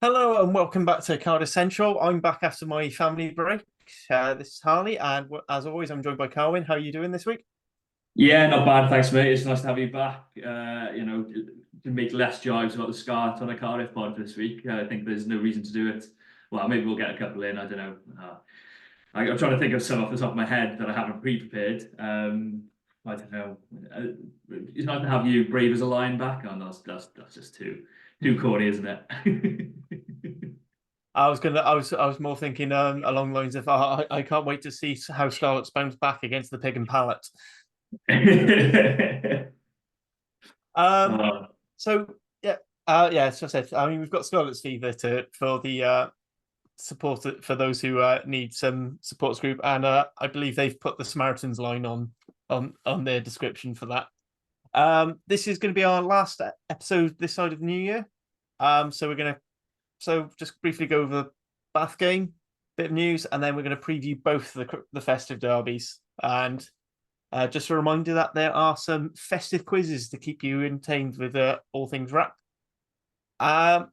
Hello and welcome back to Cardiff Central. I'm back after my family break. This is Harley, and as always, I'm joined by Carwyn. How are you doing this week? Yeah, not bad, thanks, mate. It's nice to have you back. To make less jives about the Scarlet on a Cardiff pod this week. I think there's no reason to do it. Well, maybe we'll get a couple in. I don't know. I'm trying to think of some off the top of my head that I haven't pre-prepared. I don't know. It's nice to have you brave as a lion back on. That's just too corny, isn't it? I was more thinking along the lines of I can't wait to see how Scarlet's bounce back against the pig and pallet. Um, Uh, so yeah, yeah. As I said, I mean we've got Scarlet's Fever to for the support for those who need some supports group, and I believe they've put the Samaritans line on their description for that. This is going to be our last episode this side of the new year. So we're gonna just briefly go over the Bath game, bit of news, and then we're going to preview both the festive derbies. And just a reminder that there are some festive quizzes to keep you entertained with all things rap. I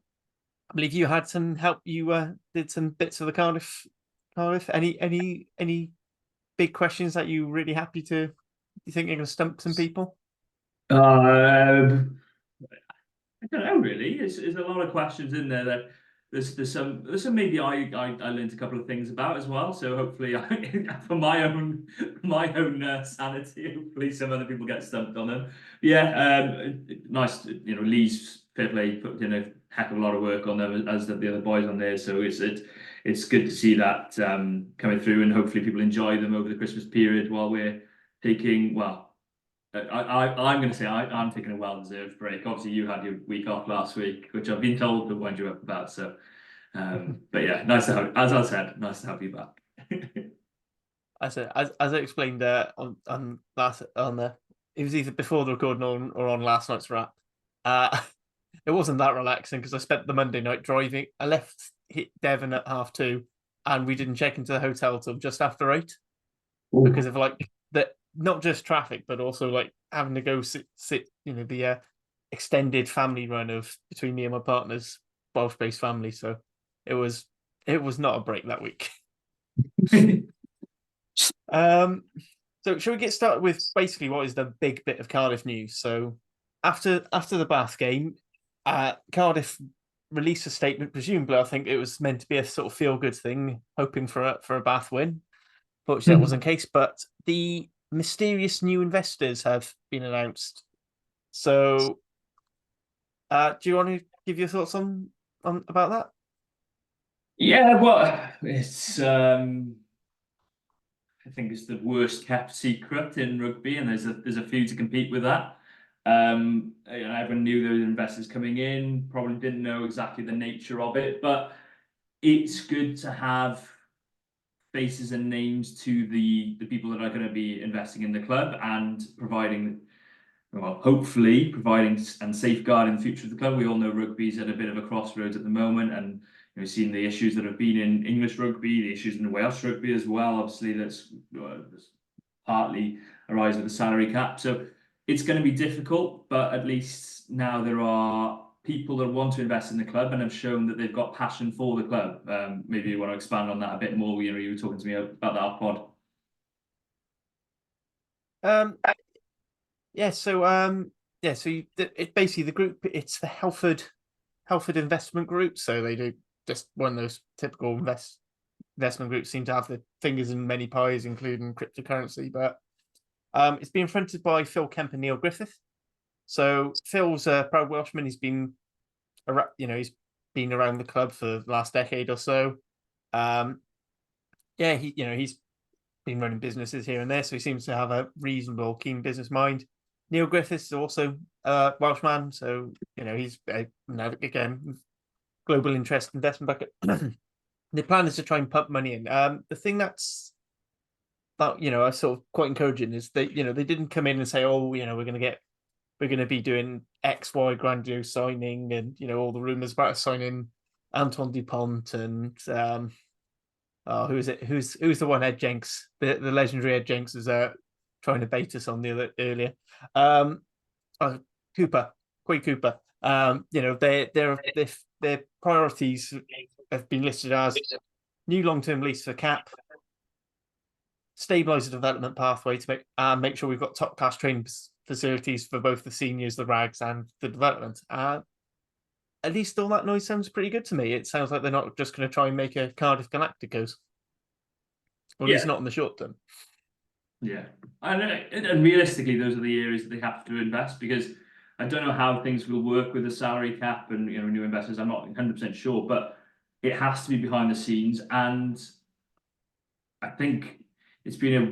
believe you had some help. You did some bits of the Cardiff. Any big questions that you really happy to? You think you're going to stump some people? um, I don't know really. There's a lot of questions in there that there's some maybe I learned a couple of things about as well. So hopefully, for my own sanity, hopefully some other people get stumped on them. Yeah, nice. Lee's fair play put in a heck of a lot of work on them as did the other boys on there. So it's good to see that coming through, and hopefully people enjoy them over the Christmas period while we're taking well. I'm going to say I'm taking a well-deserved break. Obviously, you had your week off last week, which I've been told to wind you up about. So, but yeah, nice to have, as I said, nice to have you back. As I explained on last on the it was either before the recording or on last night's wrap. Uh, it wasn't that relaxing because I spent the Monday night driving. I left Devon at 2:30, and we didn't check into the hotel till just after 8 because Ooh. of like the not just traffic but also like having to go sit the extended family run of between me and my partner's Welsh-based family. So it was it was not a break that week. Um, so shall we get started with basically what is the big bit of Cardiff news? So after the Bath game, Cardiff released a statement. Presumably, I think it was meant to be a sort of feel good thing, hoping for a Bath win. Fortunately, that wasn't the case. But the mysterious new investors have been announced. So, do you want to give your thoughts on about that? Yeah, well, I think it's the worst kept secret in rugby, and there's a few to compete with that. Everyone knew there were investors coming in, probably didn't know exactly the nature of it, but it's good to have faces and names to the people that are going to be investing in the club and providing, well, hopefully providing and safeguarding the future of the club. We all know rugby's at a bit of a crossroads at the moment, and we've seen the issues that have been in English rugby, the issues in Welsh rugby as well. Obviously, that's partly arise with the salary cap. So it's going to be difficult, but at least now there are people that want to invest in the club and have shown that they've got passion for the club. Maybe you want to expand on that a bit more. You were talking to me about that pod. Um, yeah. It basically the group. It's the Halford Investment Group. So they do just one of those typical investment groups seem to have their fingers in many pies, including cryptocurrency. But it's being fronted by Phil Kemp and Neil Griffith. So Phil's a proud Welshman. He's been around the club for the last decade or so. Um, yeah, he's been running businesses here and there, so he seems to have a reasonable, keen business mind. Neil Griffiths is also a Welshman, so he's again global interest investment bucket. The plan is to try and pump money in. The thing that I sort of quite encouraging is that they didn't come in and say, oh, we're going to be doing X Y grandiose signing, and all the rumors about us signing Antoine Dupont and who is it? Who's the one Ed Jenks, the legendary Ed Jenks is trying to bait us on the other earlier. Um, Cooper, Quay Cooper. Their priorities have been listed as new long-term lease for Cap, stabilise the development pathway to make sure we've got top-class training facilities for both the seniors, the rags, and the development. At least all that noise sounds pretty good to me. It sounds like they're not just going to try and make a Cardiff Galacticos, or at least not in the short term. Yeah, and realistically, those are the areas that they have to invest, because I don't know how things will work with the salary cap and new investors. I'm not 100% sure, but it has to be behind the scenes, and I think it's been a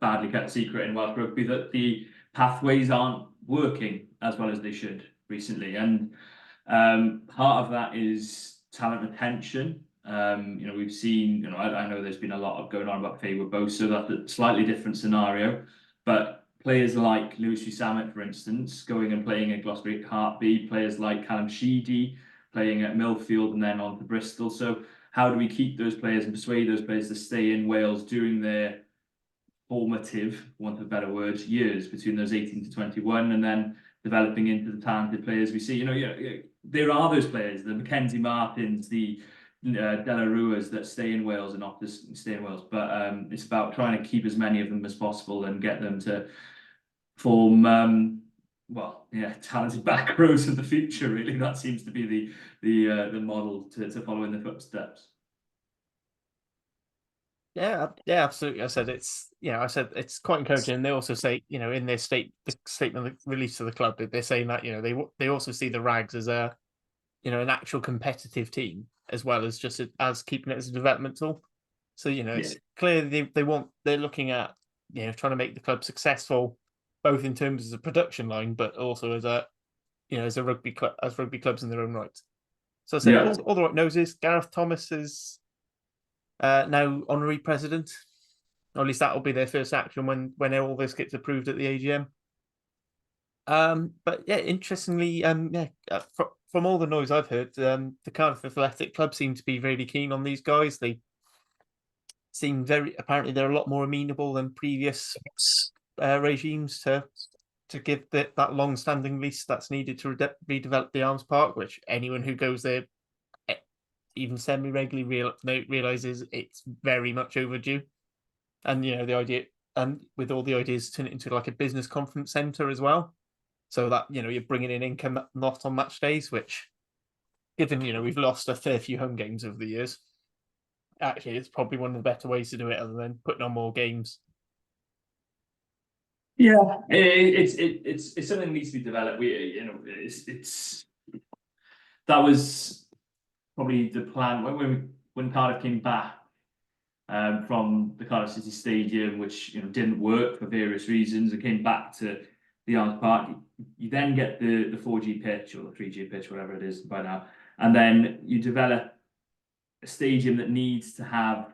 badly kept secret in Welsh rugby that the pathways aren't working as well as they should recently, and part of that is talent retention. We've seen, I know there's been a lot of going on about Faye both, so that's a slightly different scenario. But players like Lewis Samet, for instance, going and playing at Gloucester Heartbeat, players like Callum Sheedy playing at Millfield and then on to Bristol. So how do we keep those players and persuade those players to stay in Wales during their formative, want of a better word, years between those 18 to 21, and then developing into the talented players we see? There are those players, the Mackenzie Martins, the Della Ruas, that stay in Wales and opt to stay in Wales. But it's about trying to keep as many of them as possible and get them to form talented back rows of the future. Really, that seems to be the model to follow in the footsteps. Yeah, absolutely. I said it's quite encouraging. And they also say, in their the statement released to the club, they're saying that they also see the Rags as an actual competitive team, as well as just as keeping it as a development tool. So it's clear they're looking at trying to make the club successful, both in terms of the production line, but also as a rugby club, as rugby clubs in their own right. So I said all the right noses. Gareth Thomas is now honorary president, or at least that will be their first action when all this gets approved at the AGM. But yeah, interestingly, from all the noise I've heard, the Cardiff Athletic Club seem to be really keen on these guys. They seem apparently they're a lot more amenable than previous regimes to give that long-standing lease that's needed to redevelop the Arms Park, which anyone who goes there even semi-regularly realizes it's very much overdue. And the idea, and with all the ideas, turn it into like a business conference center as well, so that you're bringing in income not on match days, which, given we've lost a fair few home games over the years, actually it's probably one of the better ways to do it, other than putting on more games. Yeah, it's something that needs to be developed. That was probably the plan when Cardiff came back from the Cardiff City Stadium, which didn't work for various reasons. It came back to the Arms Park. You then get the 4G pitch or the 3G pitch, whatever it is by now, and then you develop a stadium that needs to have.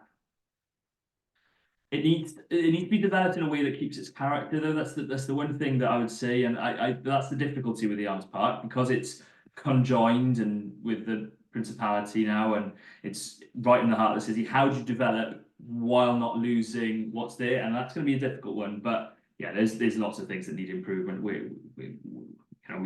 It needs to be developed in a way that keeps its character, though. That's the one thing that I would say, and that's the difficulty with the Arms Park, because it's conjoined and with the Principality now, and it's right in the heart of the city. How do you develop while not losing what's there? And that's going to be a difficult one. But yeah, there's lots of things that need improvement. We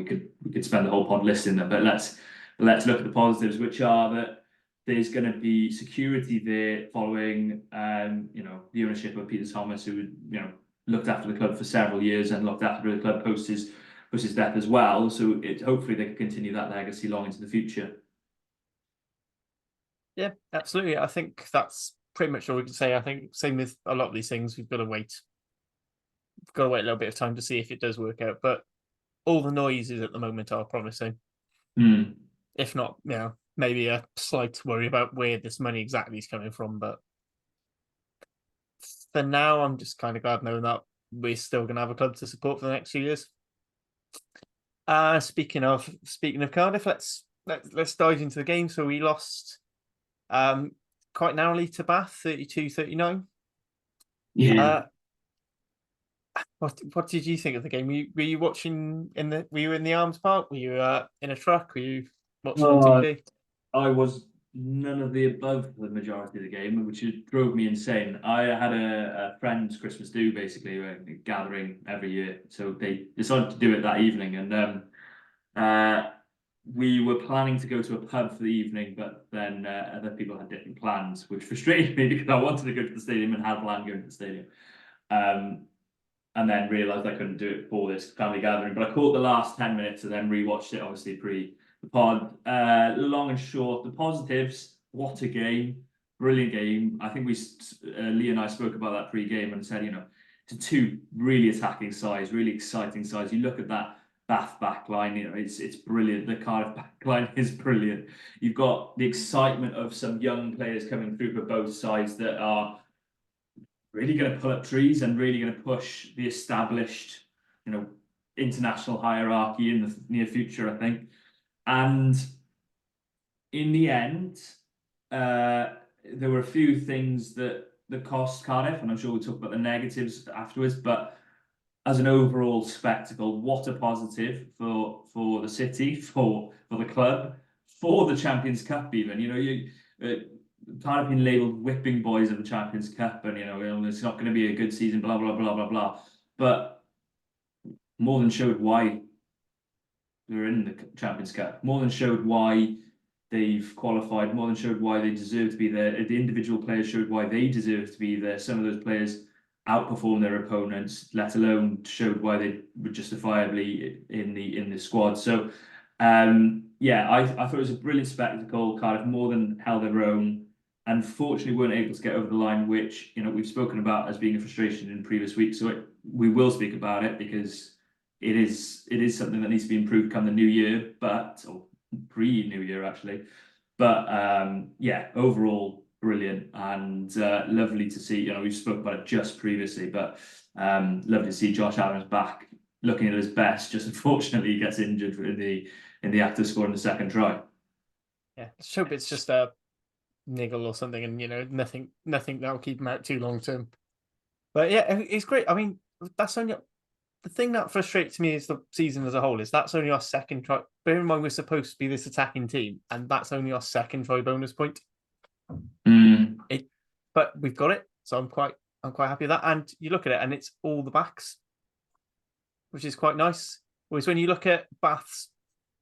could spend the whole pod listing them, but let's look at the positives, which are that there's going to be security there following, the ownership of Peter Thomas, who looked after the club for several years and looked after the club post his death as well. So hopefully they can continue that legacy long into the future. Yeah, absolutely. I think that's pretty much all we can say. I think same with a lot of these things, we've got to wait. We've got to wait a little bit of time to see if it does work out. But all the noises at the moment are promising. If not, maybe a slight worry about where this money exactly is coming from. But for now, I'm just kind of glad knowing that we're still going to have a club to support for the next few years. Speaking of Cardiff, let's dive into the game. So we lost quite narrowly to Bath, 32-39. Yeah. What did you think of the game? Were you watching were you in the Arms Park? Were you in a truck? Were you watching on TV? I was none of the above for the majority of the game, which drove me insane. I had a friend's Christmas do, basically, a gathering every year. So they decided to do it that evening. And we were planning to go to a pub for the evening, but then other people had different plans, which frustrated me because I wanted to go to the stadium and had planned going to the stadium. And then realised I couldn't do it for this family gathering. But I caught the last 10 minutes and then rewatched it, obviously, pre the pod. Long and short, the positives, what a game. Brilliant game. I think Lee and I spoke about that pre-game and said, to two really attacking sides, really exciting sides. You look at that Bath backline, it's brilliant. The Cardiff backline is brilliant. You've got the excitement of some young players coming through for both sides that are really going to pull up trees and really going to push the established, international hierarchy in the near future, I think. And in the end, there were a few things that cost Cardiff, and I'm sure we'll talk about the negatives afterwards, but as an overall spectacle, what a positive for the city, for the club, for the Champions Cup even. Cardiff been labelled whipping boys of the Champions Cup, and it's not going to be a good season, blah blah blah blah blah. But more than showed why they're in the Champions Cup. More than showed why they've qualified. More than showed why they deserve to be there. The individual players showed why they deserve to be there. Some of those players outperformed their opponents, let alone showed why they were justifiably in the squad. So, I thought it was a brilliant spectacle. Cardiff more than held their own. Unfortunately, weren't able to get over the line, which we've spoken about as being a frustration in previous weeks. So we will speak about it because it is something that needs to be improved come the new year, or pre-new year actually. But overall brilliant and lovely to see. We've spoken about it just previously, but lovely to see Josh Adams back looking at his best. Just unfortunately, he gets injured in the act of scoring the second try. Yeah, let's hope it's just a niggle or something, and nothing that'll keep him out too long term. But yeah, it's great. I mean, that's only the thing that frustrates me is the season as a whole is that's only our second try. Bear in mind we're supposed to be this attacking team, and that's only our second try bonus point. But we've got it, so I'm quite happy with that. And you look at it, and it's all the backs, which is quite nice. Whereas when you look at Bath's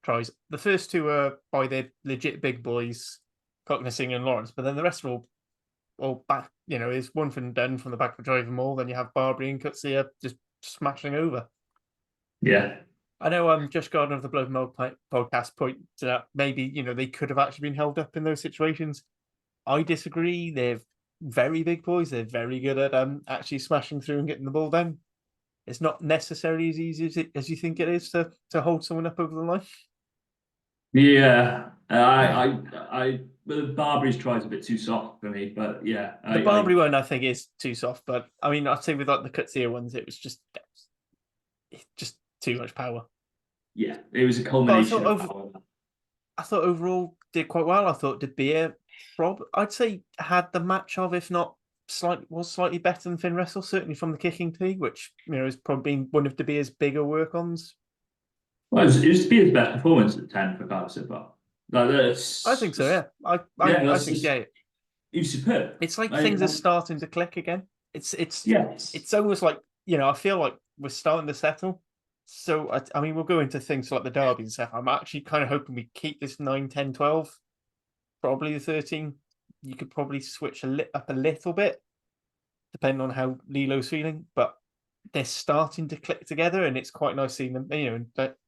tries, the first two are by their legit big boys, Cocknessing and Lawrence, but then the rest are all back. Is one from Dunn from the back of Driver Mall. Then you have Barbary and Kutsia just smashing over. Yeah. I know Josh Gardner of the Blood Mode podcast pointed out maybe, they could have actually been held up in those situations. I disagree. They're very big boys. They're very good at actually smashing through and getting the ball down. It's not necessarily as easy as you think it is to hold someone up over the line. Yeah, the Barbary's tries a bit too soft for me, but yeah. The Barbary one I think is too soft, but I mean I'd say with like the Kutsia ones, it was just too much power. Yeah, it was a culmination of power. I thought overall did quite well. I thought De Beer, I'd say had the match of, if not slightly better than Finn Russell, certainly from the kicking tee, which has probably been one of De Beer's bigger work-ons. Well, it was De Beer's best performance at 10 for Cardiff so far. I think so. Yeah, I think he was superb. It's like things are starting to click again. It's almost like I feel like we're starting to settle. So, I mean, we'll go into things like the derby and stuff. I'm actually kind of hoping we keep this 9, 10, 12, probably the 13. You could probably switch up a little bit, depending on how Lilo's feeling. But they're starting to click together, and it's quite nice seeing them. But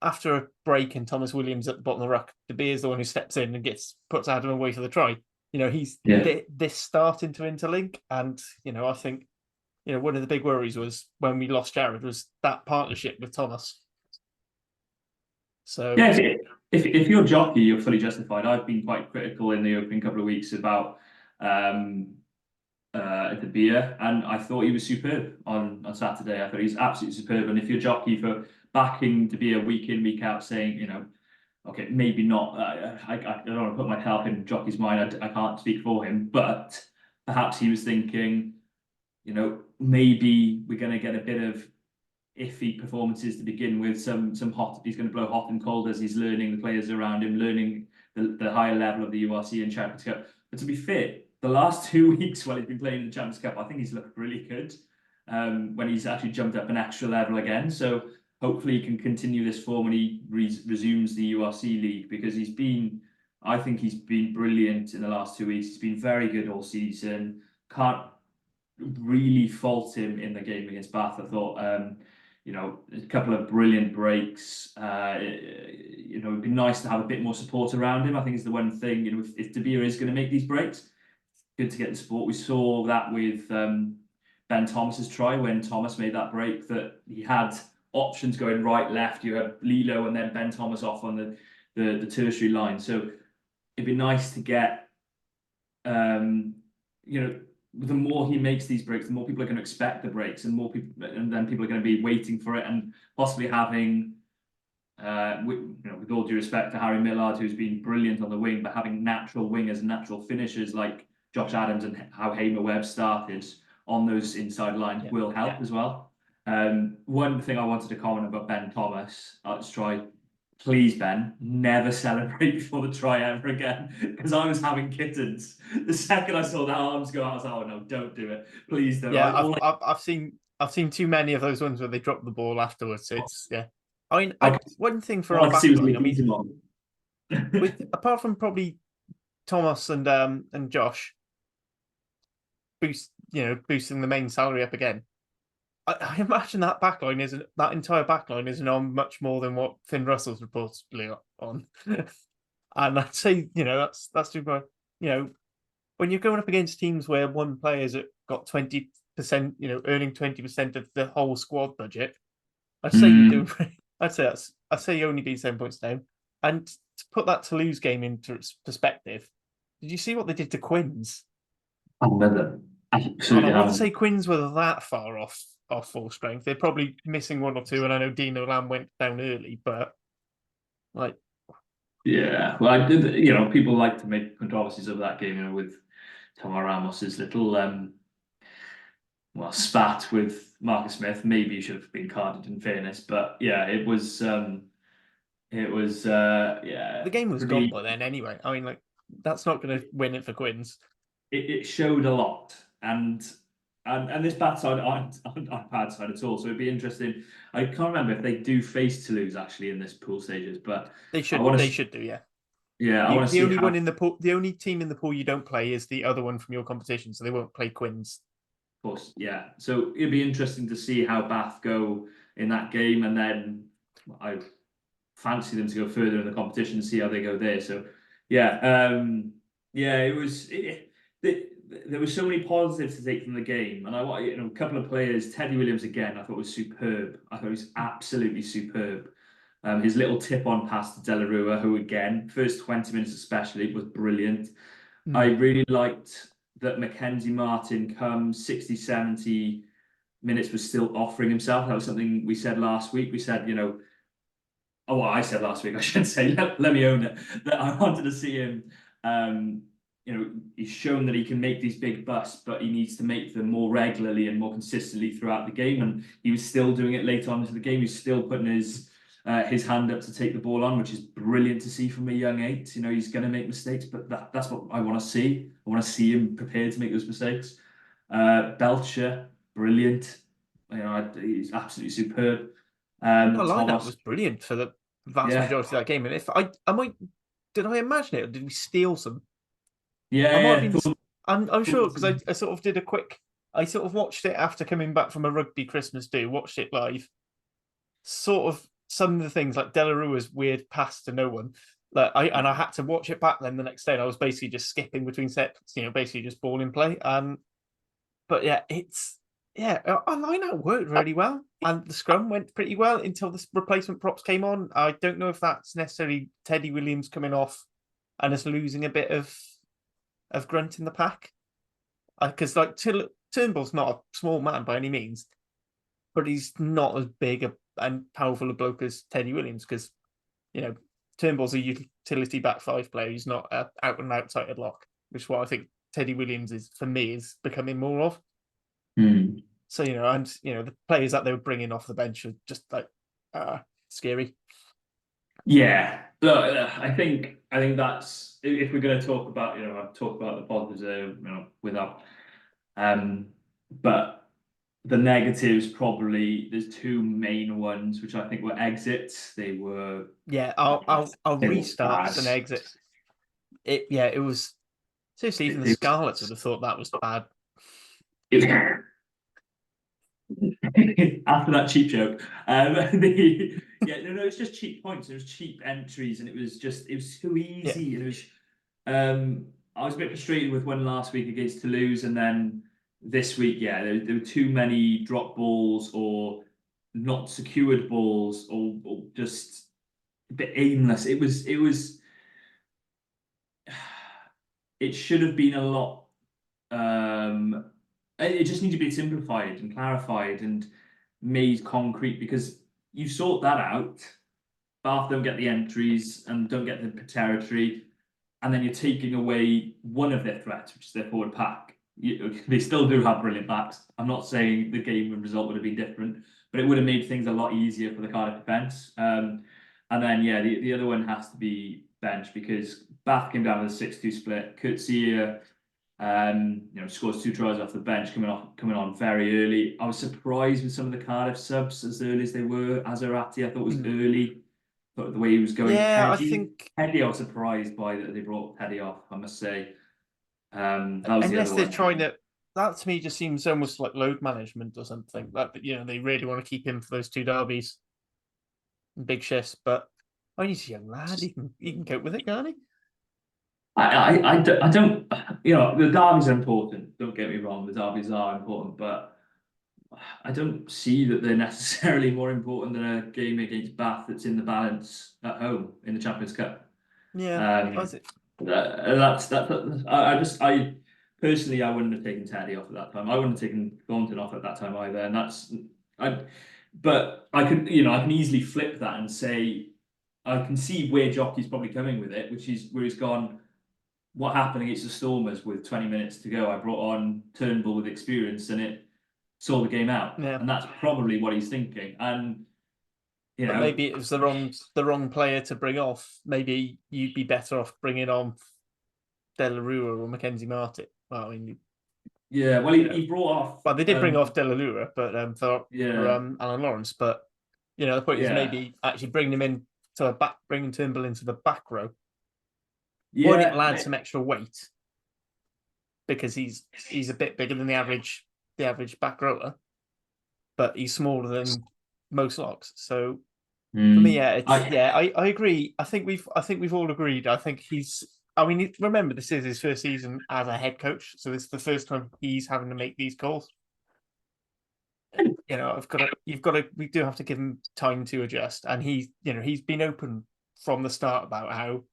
after a break and Thomas Williams at the bottom of the ruck, De Beer's the one who steps in and puts Adam away for the try. They're starting to interlink, and I think. One of the big worries was when we lost Jared was that partnership with Thomas. So yeah, if you're jockey, you're fully justified. I've been quite critical in the opening couple of weeks about De Beer, and I thought he was superb on Saturday. I thought he's absolutely superb. And if you're jockey for backing De Beer week in, week out, saying, okay, maybe not. I don't want to put myself in jockey's mind. I can't speak for him, but perhaps he was thinking, maybe we're going to get a bit of iffy performances to begin with. Some hot. He's going to blow hot and cold as he's learning the players around him, learning the higher level of the URC and Champions Cup. But to be fair, the last 2 weeks while he's been playing in the Champions Cup, I think he's looked really good. When he's actually jumped up an extra level again. So hopefully he can continue this form when he resumes the URC league, because I think he's been brilliant in the last 2 weeks. He's been very good all season. Can't really fault him in the game against Bath. I thought, a couple of brilliant breaks. It'd be nice to have a bit more support around him. I think it's the one thing, if De Beer is going to make these breaks, good to get the support. We saw that with Ben Thomas's try, when Thomas made that break, that he had options going right, left. You had Lilo and then Ben Thomas off on the tertiary line. So it'd be nice to get, the more he makes these breaks, the more people are going to expect the breaks, and then people are going to be waiting for it, and possibly having, with all due respect to Harry Millard, who's been brilliant on the wing, but having natural wingers and natural finishers like Josh Adams and how Hamer Webb started on those inside lines will help as well. One thing I wanted to comment about Ben Thomas, let's try. Please, Ben, never celebrate before the try ever again, because I was having kittens. The second I saw the arms go out, I was like, "Oh no, don't do it, please don't." Yeah, I've seen too many of those ones where they drop the ball afterwards. It's I mean, one thing for our backline, I mean, apart from probably Thomas and Josh boosting the main salary up again, I imagine that entire backline isn't on much more than what Finn Russell's reportedly on. And I'd say, that's too bad. When you're going up against teams where one player's got 20%, earning 20% of the whole squad budget, I'd say you're doing. I'd say you're only being 7 points down. And to put that Toulouse game into its perspective, did you see what they did to Quins? I wouldn't say Quins were that far off full strength. They're probably missing one or two, and I know Dino Lamb went down early, but yeah, well, people like to make controversies of that game, with Tomo Ramos's little spat with Marcus Smith. Maybe he should have been carded, in fairness, but yeah, it was the game was gone by then anyway. I mean, that's not going to win it for Quins. It showed a lot, and this bad side aren't bad side at all. So it'd be interesting. I can't remember if they do face Toulouse actually in this pool stages, but they should. They should do, yeah. Yeah, I want to see. The only one in the pool, the only team in the pool you don't play is the other one from your competition, so they won't play Quins. Of course, yeah. So it'd be interesting to see how Bath go in that game, and then I fancy them to go further in the competition and see how they go there. So yeah, it was. There were so many positives to take from the game, and a couple of players. Teddy Williams again, I thought was superb. I thought he was absolutely superb. His little tip-on pass to De La Rua, who again, first 20 minutes especially, was brilliant. I really liked that Mackenzie Martin, come 60, 70 minutes, was still offering himself. That was something we said last week. We said, I said last week, I should say, let me own it, that I wanted to see him. He's shown that he can make these big busts, but he needs to make them more regularly and more consistently throughout the game. And he was still doing it late on into the game. He's still putting his hand up to take the ball on, which is brilliant to see from a young 8. He's going to make mistakes, but that's what I want to see. I want to see him prepared to make those mistakes. Belcher, brilliant. He's absolutely superb. That lineup was brilliant for the vast majority of that game. And if did I imagine it, or did we steal some? Yeah, I'm sure, because I sort of did I sort of watched it after coming back from a rugby Christmas do, watched it live. Sort of some of the things like De La Rua's weird pass to no one. I had to watch it back then the next day, and I was basically just skipping between sets, basically just ball in play. But yeah, our line-out worked really well, and the scrum went pretty well until the replacement props came on. I don't know if that's necessarily Teddy Williams coming off and us losing a bit of grunt in the pack, because Turnbull's not a small man by any means, but he's not as big and powerful a bloke as Teddy Williams, because Turnbull's a utility back 5 player. He's not out and outside lock, which is what I think Teddy Williams is becoming more of. So the players that they were bringing off the bench are just scary. Yeah, Look, I think that's if we're going to talk about, I've talked about the positives, without, but the negatives probably there's two main ones which I think were exits. They were Yeah, I'll they were restart bad. as an exit. It was seriously, even the It- Scarlets would have thought that was bad. it- after that cheap joke, no, it's just cheap points. It was cheap entries, and it was so Yeah. easy. And it was, I was a bit frustrated with one last week against Toulouse, and then this week, yeah, there were too many drop balls or not secured balls, or just a bit aimless. It should have been a lot. It just needs to be simplified and clarified and made concrete, because you sort that out. Bath don't get the entries and don't get the territory, and then you're taking away one of their threats, which is their forward pack. They still do have brilliant backs. I'm not saying the game and result would have been different, but it would have made things a lot easier for the Cardiff defence. And then, yeah, the other one has to be bench, because Bath came down with a 6-2 split. Coetzee, scores 2 tries off the bench, coming on very early. I was surprised with some of the Cardiff subs as early as they were. Azarati, I thought was early. But the way he was going, Yeah, I Teddy, think Teddy, I was surprised by that they brought Teddy off, I must say. That was the unless other they're one. trying to, that to me just seems almost like load management or something. Like, they really want to keep him for those 2 derbies and big shifts. But he's a young lad. He can cope with it, can't he? I don't, the derbies are important. Don't get me wrong, the derbies are important, but I don't see that they're necessarily more important than a game against Bath that's in the balance at home in the Champions Cup. Yeah, Um, was it? I personally, I wouldn't have taken Teddy off at that time. I wouldn't have taken Thornton off at that time either. And but I can easily flip that and say, I can see where Jockey's probably coming with it, which is where he's gone. What happened against the Stormers with 20 minutes to go? I brought on Turnbull with experience, and it saw the game out. Yeah, And that's probably what he's thinking. And but maybe it was the wrong player to bring off. Maybe you'd be better off bringing on De La Rua or Mackenzie Martin. Well, I mean, yeah, well, he brought off. well, they did bring off De La Rua, but for Yeah, Alan Lawrence. But the point is yeah, maybe actually bringing him in to a back, bringing Turnbull into the back row. One, it'll add yeah. some extra weight because he's a bit bigger than the average back rower, but he's smaller than most locks. So for me, yeah, I agree. I think we've all agreed. I think he's. I mean, remember this is his first season as a head coach, so this is the first time he's having to make these calls. We do have to give him time to adjust, and he's been open from the start about how,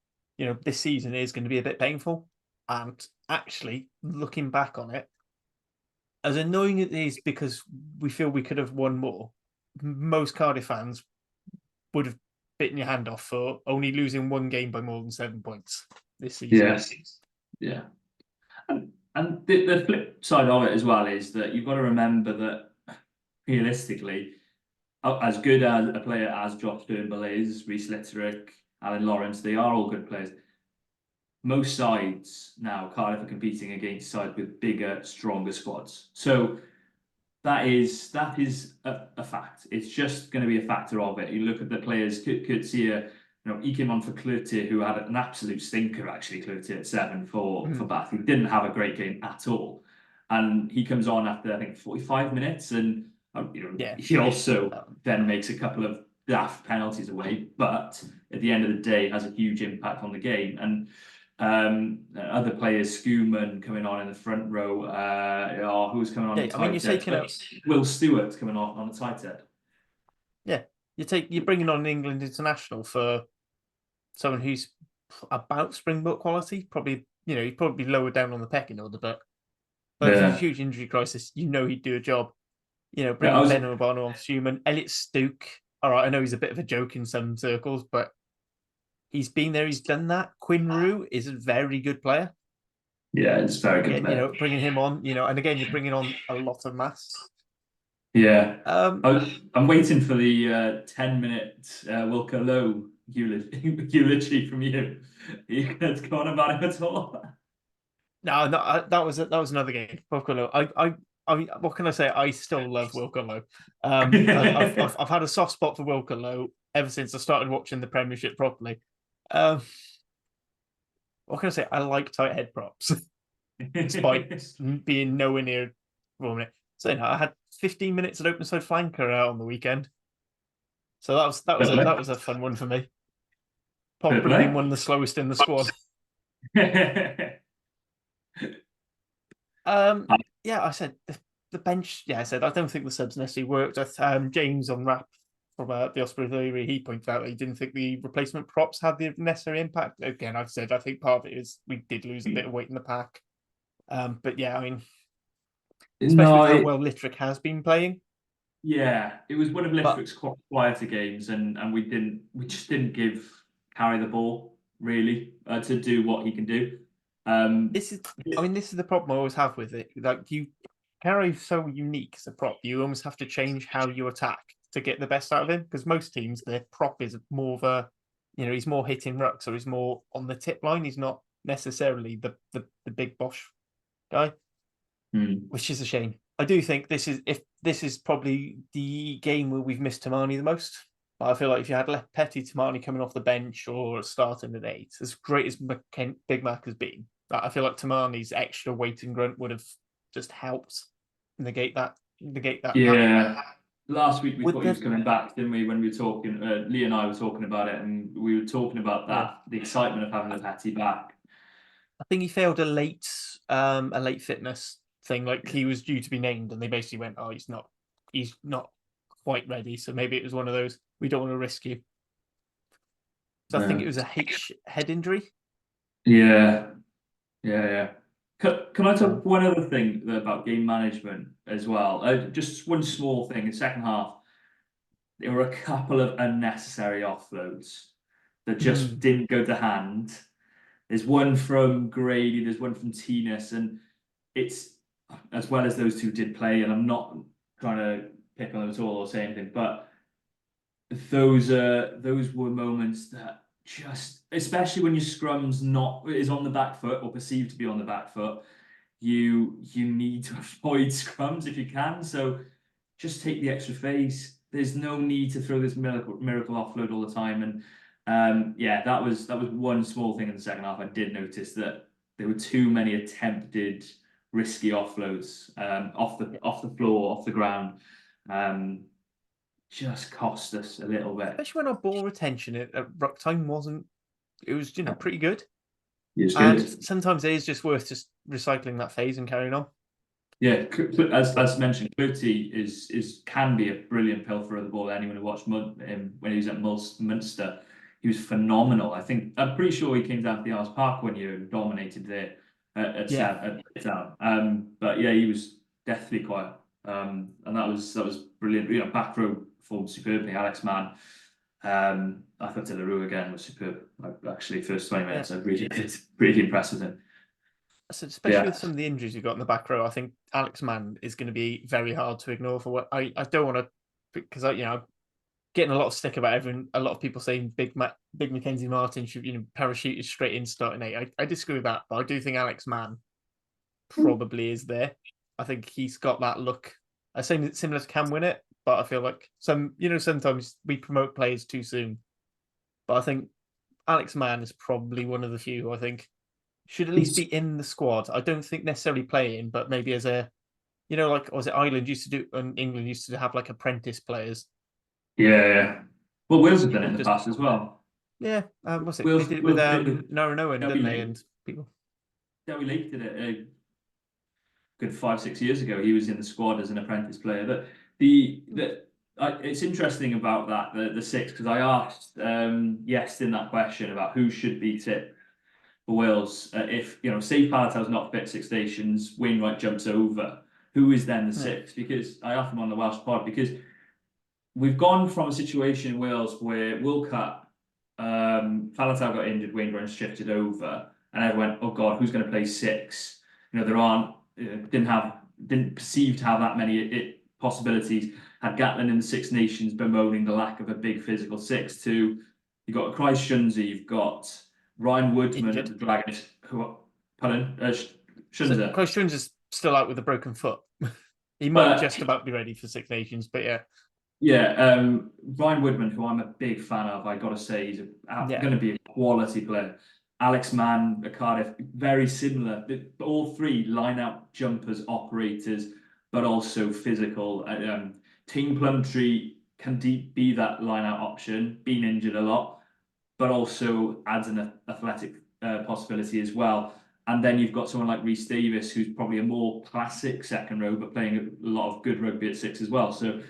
this season is going to be a bit painful, and actually looking back on it, as annoying it is because we feel we could have won more, most Cardiff fans would have bitten your hand off for only losing one game by more than 7 points this season. Yes. Yeah. And the flip side of it as well is that you've got to remember that realistically, as good as a player as Josh Turnbull is, Reece Litterick, Alan Lawrence, they are all good players. Most sides now, Cardiff are competing against sides with bigger, stronger squads. So that is a fact. It's just going to be a factor of it. You look at the players, Coetzee, he came on for Cloutier, who had an absolute stinker, actually, Cloutier at 7 for Bath. He didn't have a great game at all. And he comes on after, I think, 45 minutes. And, he also then makes a couple of daft penalties away. But at the end of the day, has a huge impact on the game. And other players, Schumann coming on in the front row. Who's coming on? Yeah, I mean, you're taking out Will Stewart coming on the tight head. Yeah, you're bringing on an England international for someone who's about Springbok quality. Probably, he'd probably be lower down on the pecking order, but if there's a huge injury crisis, he'd do a job. Bringing Ben Urbano on Schumann, Elliot Stoke. All right, I know he's a bit of a joke in some circles, but he's been there, he's done that. Quinn Rue is a very good player. Yeah, it's very good player. Bringing him on, and again, you're bringing on a lot of mass. Yeah. Um, I'm waiting for the 10-minute Wilco Low eulogy from you. Are you going to go on about him at all? no, that was another game. Wilco I mean, what can I say? I still love Wilco Low. I've had a soft spot for Wilco Low ever since I started watching the Premiership properly. Um, what can I say? I like tight head props, despite being nowhere near. Well, so I had 15 minutes at open side flanker out on the weekend, so that was a fun one for me. Fair Probably been play. one of the slowest in the squad. Um, yeah, I said the bench. Yeah, I said I don't think the subs necessarily worked. James on rap from the Osprey Theory, he pointed out that he didn't think the replacement props had the necessary impact. Again, I've said I think part of it is we did lose a bit of weight in the pack. But yeah, I mean, especially No, with how well Littrick has been playing. yeah, it was one of But Littrick's quieter games, and we just didn't give Carry the ball really to do what he can do. this is, I mean, this is the problem I always have with it. Like Carry's so unique as a prop, you almost have to change how you attack to get the best out of him. Because most teams, their prop is more of a, he's more hitting rucks or he's more on the tip line. He's not necessarily the big Bosch guy, which is a shame. I do think this is probably the game where we've missed Tamani the most. I feel like if you had Petty Tamani coming off the bench or starting at 8, as great as Big Mac has been, I feel like Tamani's extra weight and grunt would have just helped negate that gap. Yeah, last week we Would thought he was the coming back, didn't we? When we were talking, Lee and I were talking about it, and we were talking about yeah, that, the excitement of having the Patty back. I think he failed a late fitness thing. Like he was due to be named, and they basically went, "Oh, he's not quite ready." So maybe it was one of those we don't want to risk you. So I think it Yeah, was a head injury. yeah, yeah. Can I So talk one other thing about game management as well? Just one small thing. In the second half, there were a couple of unnecessary offloads that just didn't go to hand. There's one from Grady, there's one from Tinas, and it's as well as those two did play, and I'm not trying to pick on them at all or say anything, but those were moments that just, especially when your scrum's not is on the back foot or perceived to be on the back foot, you need to avoid scrums if you can. So just take the extra phase. There's no need to throw this miracle offload all the time. And yeah, that was one small thing in the second half. I did notice that there were too many attempted risky offloads off the floor, off the ground. Um, just cost us a little bit. especially when our ball retention at ruck time wasn't, it was pretty good. It's And good. sometimes it is just worth just recycling that phase and carrying on. Yeah, But as mentioned, Cloutey is can be a brilliant pilferer of the ball. Anyone who watched him when he was at Munster, he was phenomenal. I'm pretty sure he came down to the Arms Park one year and dominated there yeah, at Town. But yeah, he was deathly quiet. And that was brilliant. You know, back row performed superbly. Alex Mann. I thought De La Rue again was superb. Actually, first 20 yeah. minutes, I really did really impressed with him. So especially Yeah, with some of the injuries we've got in the back row, I think Alex Mann is going to be very hard to ignore. For what I don't want to, because I'm getting a lot of stick about everyone. A lot of people saying Big Mackenzie Martin should parachute straight in starting 8. I disagree with that, but I do think Alex Mann probably is there. I think he's got that look. I say similar to Cam Winnett, but I feel like sometimes we promote players too soon. But I think Alex Mann is probably one of the few who I think should at least be in the squad. I don't think necessarily playing, but maybe as a, like, was it Ireland used to do and England used to have like apprentice players. yeah. Well, Wales have done it in the Just, past as well. yeah, what's it? They Wales, did it with Wales did it with Noran Owen, Dewi didn't they? Lake. And people. Dewi Lake did it a good 5 6 years ago. He was in the squad as an apprentice player. It's interesting about that the six, because I asked yes in that question about who should be tipped for Wales if say Palatau's not fit 6 stations, Wainwright jumps over. Who is then the Yeah, six? Because I asked him on the Welsh pod because we've gone from a situation in Wales where World Cup, Falatau got injured, Wainwright shifted over, and everyone went, "Oh God, who's going to play six?" There aren't, didn't perceive to have that many possibilities. Had Gatlin in the Six Nations bemoaning the lack of a big physical six. To you've got Christ Shunzi, you've got Ryan Woodman at Injured. the Dragons. Pardon, So Shunza. Christ Jones is still out with a broken foot. He might But just about be ready for Six Nations, but yeah. yeah, Ryan Woodman, who I'm a big fan of, I got to say, he's Yeah. going to be a quality player. Alex Mann at Cardiff, very similar. All three line-out jumpers, operators, but also physical. Team Plumtree can be that line-out option, been injured a lot, but also adds an athletic possibility as well. And then you've got someone like Rhys Davis, who's probably a more classic second row, but playing a lot of good rugby at six as well. So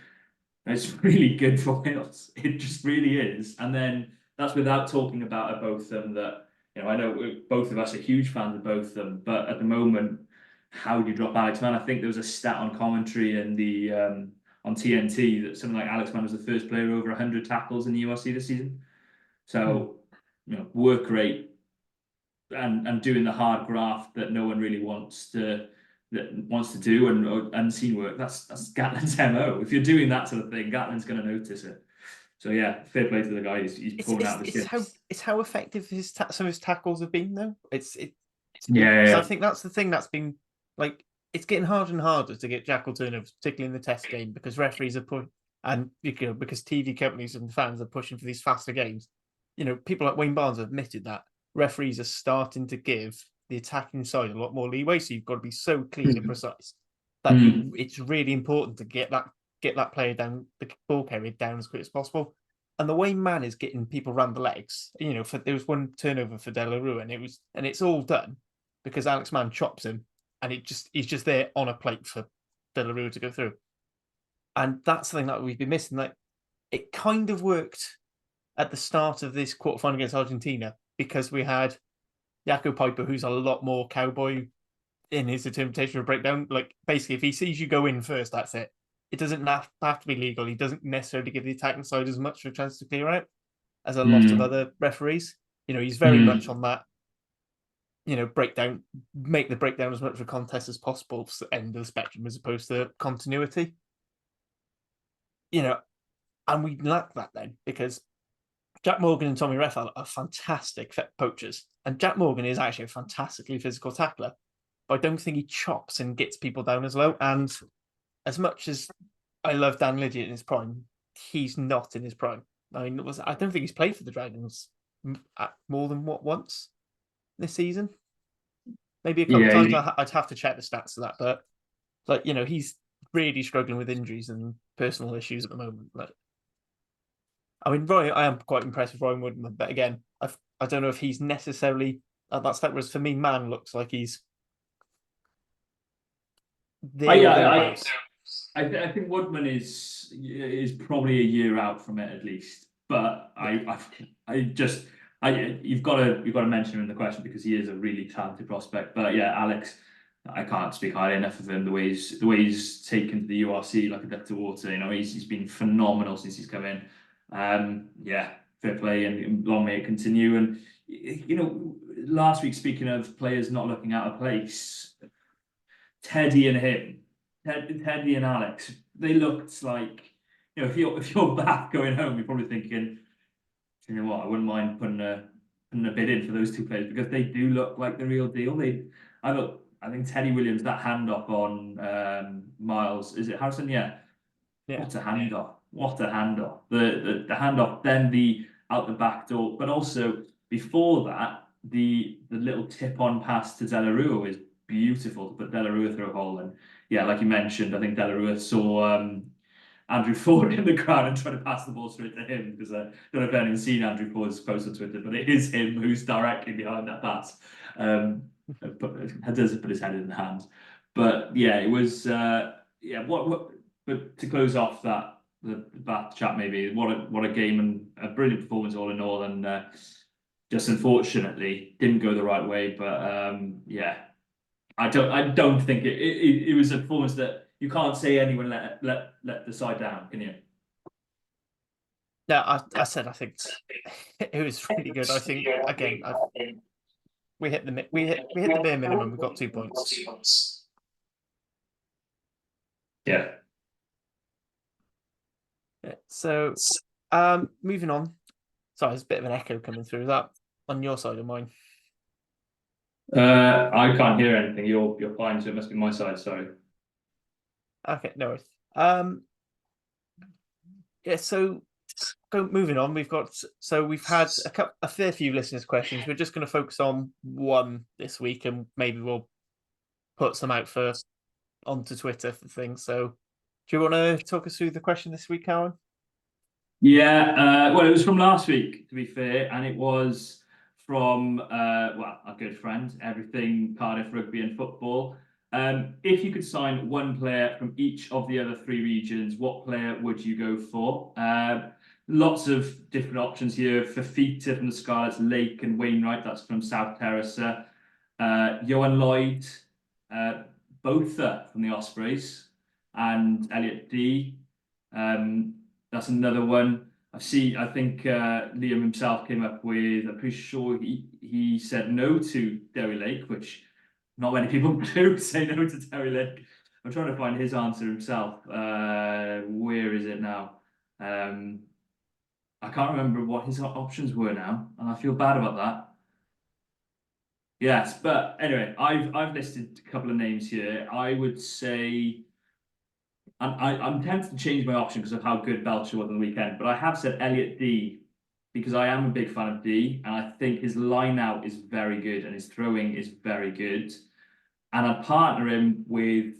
it's really good for Wales. It just really is. And then that's without talking about both of them that, I know both of us are huge fans of both of them, but at the moment, how do you drop Alex Mann? I think there was a stat on commentary and the on TNT that something like Alex Mann was the first player over 100 tackles in the URC this season. So, work rate and doing the hard graft that no one really wants to do and unseen work. That's Gatlin's MO. If you're doing that sort of thing, Gatlin's going to notice it. So yeah, fair play to the guy. He's pulling out the shit. It's how effective some of his tackles have been though. Yeah. So I think that's the thing that's been like it's getting harder and harder to get jackal turnovers, particularly in the test game, because referees are put and because TV companies and fans are pushing for these faster games. People like Wayne Barnes have admitted that referees are starting to give the attacking side a lot more leeway. So you've got to be so clean and precise that it's really important to get that player down, the ball carrier down as quick as possible. And the way Man is getting people around the legs, there was one turnover for Delarue, and it's all done because Alex Mann chops him, and he's just there on a plate for Delarue to go through. And that's something that we've been missing. Like it kind of worked at the start of this quarterfinal against Argentina because we had Jaco Piper, who's a lot more cowboy in his interpretation of breakdown. Like basically, if he sees you go in first, that's it. It doesn't have to be legal. He doesn't necessarily give the attacking side as much of a chance to clear out as a lot of other referees. He's very much on that. Breakdown, make the breakdown as much of a contest as possible to the end of the spectrum as opposed to continuity. And we lack that then because Jack Morgan and Tommy Reffell are fantastic poachers. And Jack Morgan is actually a fantastically physical tackler. But I don't think he chops and gets people down as low. And as much as I love Dan Lydiate in his prime, he's not in his prime. I mean, I don't think he's played for the Dragons more than once this season. Maybe a couple of times. I'd have to check the stats of that. But he's really struggling with injuries and personal issues at the moment. But I mean, I am quite impressed with Ryan Woodman, but again, I don't know if he's necessarily at that step. Whereas for me, Man looks like he's there. I think Woodman is probably a year out from it at least. But you've got to mention him in the question because he is a really talented prospect. But yeah, Alex, I can't speak highly enough of him. The way he's taken to the URC like a duck to water. He's been phenomenal since he's come in. Yeah, fair play and long may it continue. And last week speaking of players not looking out of place, Teddy and him, Teddy and Alex, they looked like if you're back going home, you're probably thinking, you know what, I wouldn't mind putting a bid in for those two players because they do look like the real deal. I think Teddy Williams, that handoff on Miles, is it Harrison? Yeah. What a handoff. What a handoff. The handoff, then the out the back door, but also before that, the little tip on pass to Delarue is beautiful to put Delarue through a hole. And yeah, like you mentioned, I think Delarue saw Andrew Ford in the crowd and tried to pass the ball straight to him because I don't know if anyone's seen Andrew Ford's post on Twitter, but it is him who's directly behind that pass. Does put his head in the hands. But yeah, it was but to close off the back chat, maybe what a game and a brilliant performance all in all, and just unfortunately didn't go the right way. But yeah, I don't think it was a performance that you can't say anyone let the side down, can you? No, I said I think it was really good. I think again we hit the bare minimum. We got 2 points. Yeah. Yeah, so, moving on. Sorry, there's a bit of an echo coming through. Is that on your side or mine? I can't hear anything. You're fine, so it must be my side. Sorry. Okay, no worries. Yeah, so moving on, we've had a fair few listeners' questions. We're just going to focus on one this week, and maybe we'll put some out onto Twitter for things. So, do you want to talk us through the question this week, Aaron? Yeah, well, it was from last week, to be fair, and it was from well, a good friend, everything Cardiff rugby and football. If you could sign one player from each of the other three regions, what player would you go for? Lots of different options here. Fafita from the Scarlets, Lake and Wainwright, that's from South Terrace. Johan Lloyd, Botha from the Ospreys, and Elliot D. That's another one. I think Liam himself came up with. I'm pretty sure he said no to Derry Lake, which not many people do say no to Derry Lake. I'm trying to find his answer himself. Where is it now? I can't remember what his options were now, and I feel bad about that. Yes, but anyway, I've listed a couple of names here. I would say I'm tempted to change my option because of how good Belcher was on the weekend, but I have said Elliot D because I am a big fan of D, and I think his line out is very good and his throwing is very good. And I'd partner him with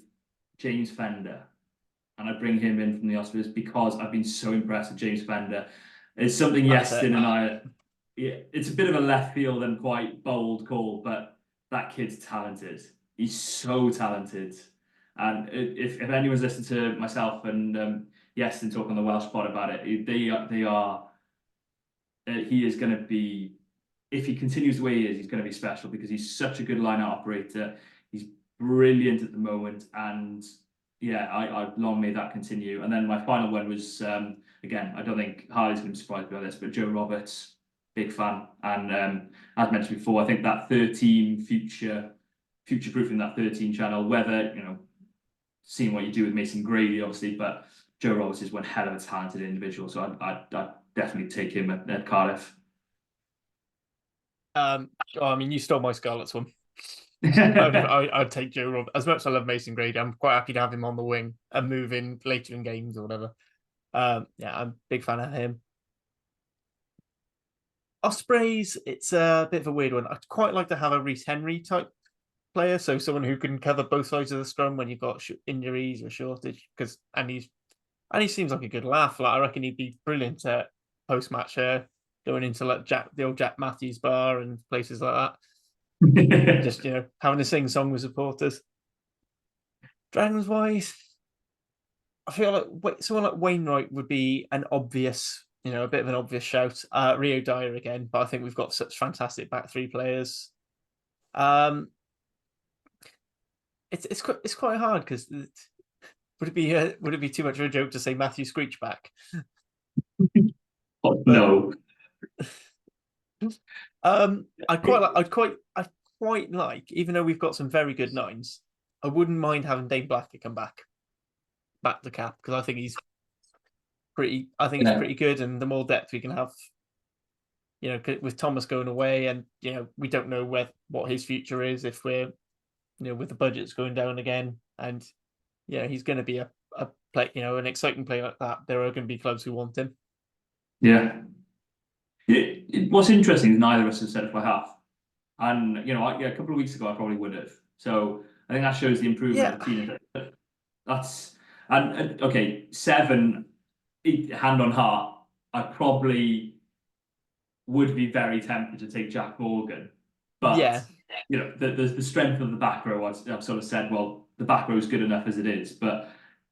James Fender, and I'd bring him in from the Ospreys because I've been so impressed with James Fender. It's something That's it. Yeston and I, yeah, it's a bit of a left field and quite bold call, but that kid's talented. He's so talented. And if anyone's listened to myself and Yeston talk on the Welsh pod about it, they are he is going to be, if he continues the way he is, he's going to be special because he's such a good line-out operator. He's brilliant at the moment, and yeah, I long may that continue. And then my final one was again, I don't think Harley's going to be surprised by this, but Joe Roberts, big fan, and as mentioned before, I think that 13 future-proofing that 13 channel, whether seeing what you do with Mason Grady, obviously, but Joe Roberts is one hell of a talented individual, so I'd definitely take him at Cardiff. I mean, you stole my Scarlets one. I'd take Joe Rob. As much as I love Mason Grady, I'm quite happy to have him on the wing and move in later in games or whatever. Yeah, I'm a big fan of him. Ospreys, it's a bit of a weird one. I'd quite like to have a Reece Henry type player, so someone who can cover both sides of the scrum when you've got injuries or shortage. And he seems like a good laugh. Like I reckon he'd be brilliant at post match going into like the old Jack Matthews bar and places like that. Just having to sing song with supporters. Dragons wise, I feel like someone like Wainwright would be an obvious, a bit of an obvious shout. Rio Dyer again, but I think we've got such fantastic back three players. It's quite hard because would it be too much of a joke to say Matthew Screechback? Oh, no. I'd quite like, even though we've got some very good nines, I wouldn't mind having Dave Blacker come back the cap because I think he's pretty good, and the more depth we can have, with Thomas going away, and we don't know what his future is if we're, with the budgets going down again, and he's going to be a play, an exciting player like that. There are going to be clubs who want him. Yeah. What's interesting is neither of us have said it by half. And a couple of weeks ago I probably would have. So I think that shows the improvement of Tina. That's and okay, 7, hand on heart. I probably would be very tempted to take Jack Morgan, but the strength of the back row. I've sort of said, well, the back row is good enough as it is, but